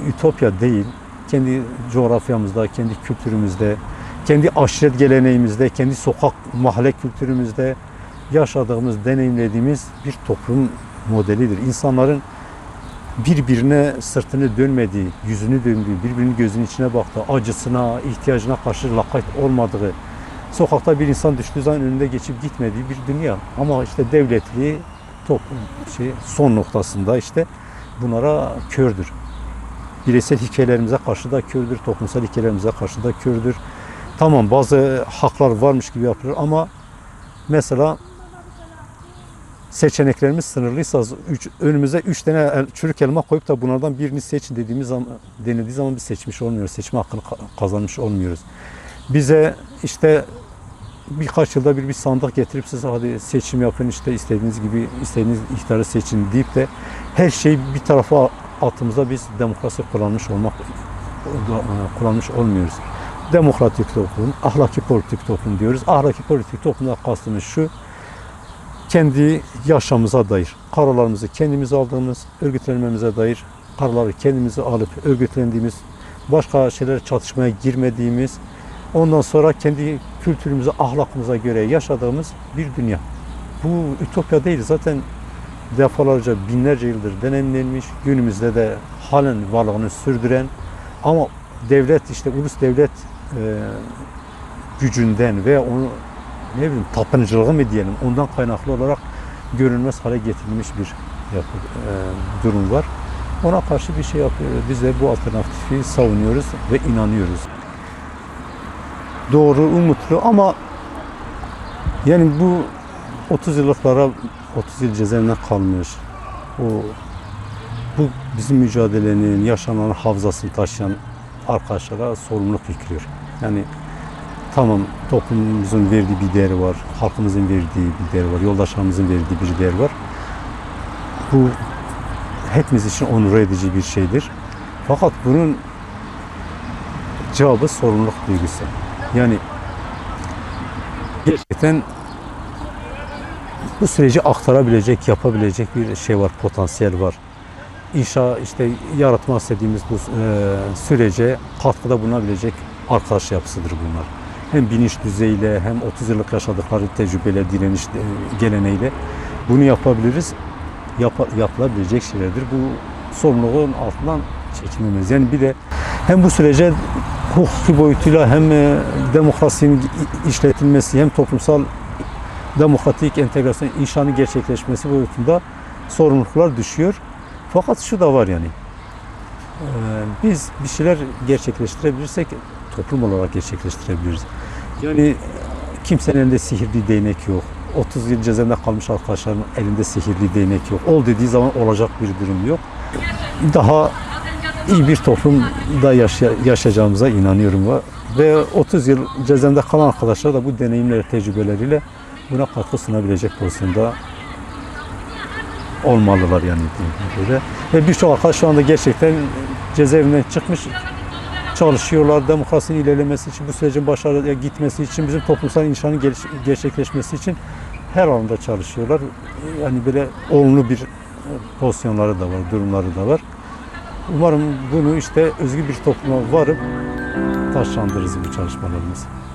Ütopya değil. Kendi coğrafyamızda, kendi kültürümüzde, kendi aşiret geleneğimizde, kendi sokak mahalle kültürümüzde yaşadığımız, deneyimlediğimiz bir toplum modelidir. İnsanların birbirine sırtını dönmediği, yüzünü döndüğü, birbirinin gözünün içine baktığı, acısına, ihtiyacına karşı lakayt olmadığı, sokakta bir insan düştüğü zaman önünde geçip gitmediği bir dünya. Ama işte devletli toplum son noktasında işte bunlara kördür. Bireysel hikayelerimize karşı da kördür, toplumsal hikayelerimize karşı da kördür. Tamam bazı haklar varmış gibi yapılır ama mesela seçeneklerimiz sınırlıysa önümüze 3 tane çürük elma koyup da bunlardan birini seçin denildiği zaman biz seçmiş olmuyoruz. Seçme hakkını kazanmış olmuyoruz. Bize işte birkaç yılda bir sandık getirip size hadi seçim yapın işte istediğiniz gibi istediğiniz ihtarı seçin deyip de her şeyi bir tarafa attığımızda biz demokrasi kullanmış olmuyoruz. Demokratik toplum, ahlaki politik toplum diyoruz. Ahlaki politik toplumda kastımız şu: kendi yaşamımıza dair kararlarımızı kendimiz aldığımız, örgütlenmemize dair kararları kendimizi alıp örgütlendiğimiz, başka şeylere çatışmaya girmediğimiz, ondan sonra kendi kültürümüze, ahlakımıza göre yaşadığımız bir dünya. Bu ütopya değil. Zaten defalarca, binlerce yıldır deneyimlenmiş, günümüzde de halen varlığını sürdüren ama devlet işte ulus devlet gücünden veya onu tapınıcılığı mı diyelim ondan kaynaklı olarak görünmez hale getirilmiş bir durum var. Ona karşı bir şey yapıyoruz. Biz de bu alternatifi savunuyoruz ve inanıyoruz. Doğru, umutlu ama yani bu 30 yıllıklara 30 yıl cezaevinden kalmış. Bu bizim mücadelenin, yaşanan hafızasını taşıyan arkadaşlara sorumluluk yüklüyor. Yani tamam, toplumumuzun verdiği bir değeri var, halkımızın verdiği bir değeri var, yoldaşlarımızın verdiği bir değer var. Bu hepimiz için onur edici bir şeydir. Fakat bunun cevabı sorumluluk duygusu. Yani gerçekten bu süreci aktarabilecek, yapabilecek bir şey var, potansiyel var. İşte yaratmak istediğimiz bu sürece katkıda bulunabilecek arkadaş yapısıdır bunlar. Hem bilinç düzeyiyle hem 30 yıllık yaşadıkları tecrübeyle, direniş geleneğiyle bunu yapabiliriz. Yapılabilecek şeylerdir. Bu sorumluluğun altından çekilmemiz. Yani bir de hem bu sürece hukuki boyutuyla hem demokrasinin işletilmesi hem toplumsal demokratik entegrasyon inşanın gerçekleşmesi boyutunda sorumluluklar düşüyor. Fakat şu da var yani, biz bir şeyler gerçekleştirebilirsek toplum olarak gerçekleştirebiliriz. Yani kimsenin elinde sihirli değnek yok. 30 yıl cezaevinde kalmış arkadaşların elinde sihirli değnek yok. Ol dediği zaman olacak bir durum yok. Daha iyi bir toplumda yaşayacağımıza inanıyorum. Ve 30 yıl cezaevinde kalan arkadaşlar da bu deneyimler, tecrübeleriyle buna katkı sunabilecek pozisyonda olmalılar yani. Böyle. Ve birçok arkadaş şu anda gerçekten cezaevinden çıkmış, çalışıyorlar. Demokrasinin ilerlemesi için, bu sürecin başarıya gitmesi için, bizim toplumsal inşanın gerçekleşmesi için her alanda çalışıyorlar. Yani böyle olumlu bir pozisyonları da var, durumları da var. Umarım bunu işte özgür bir topluma varıp taşlandırırız bu çalışmalarımızı.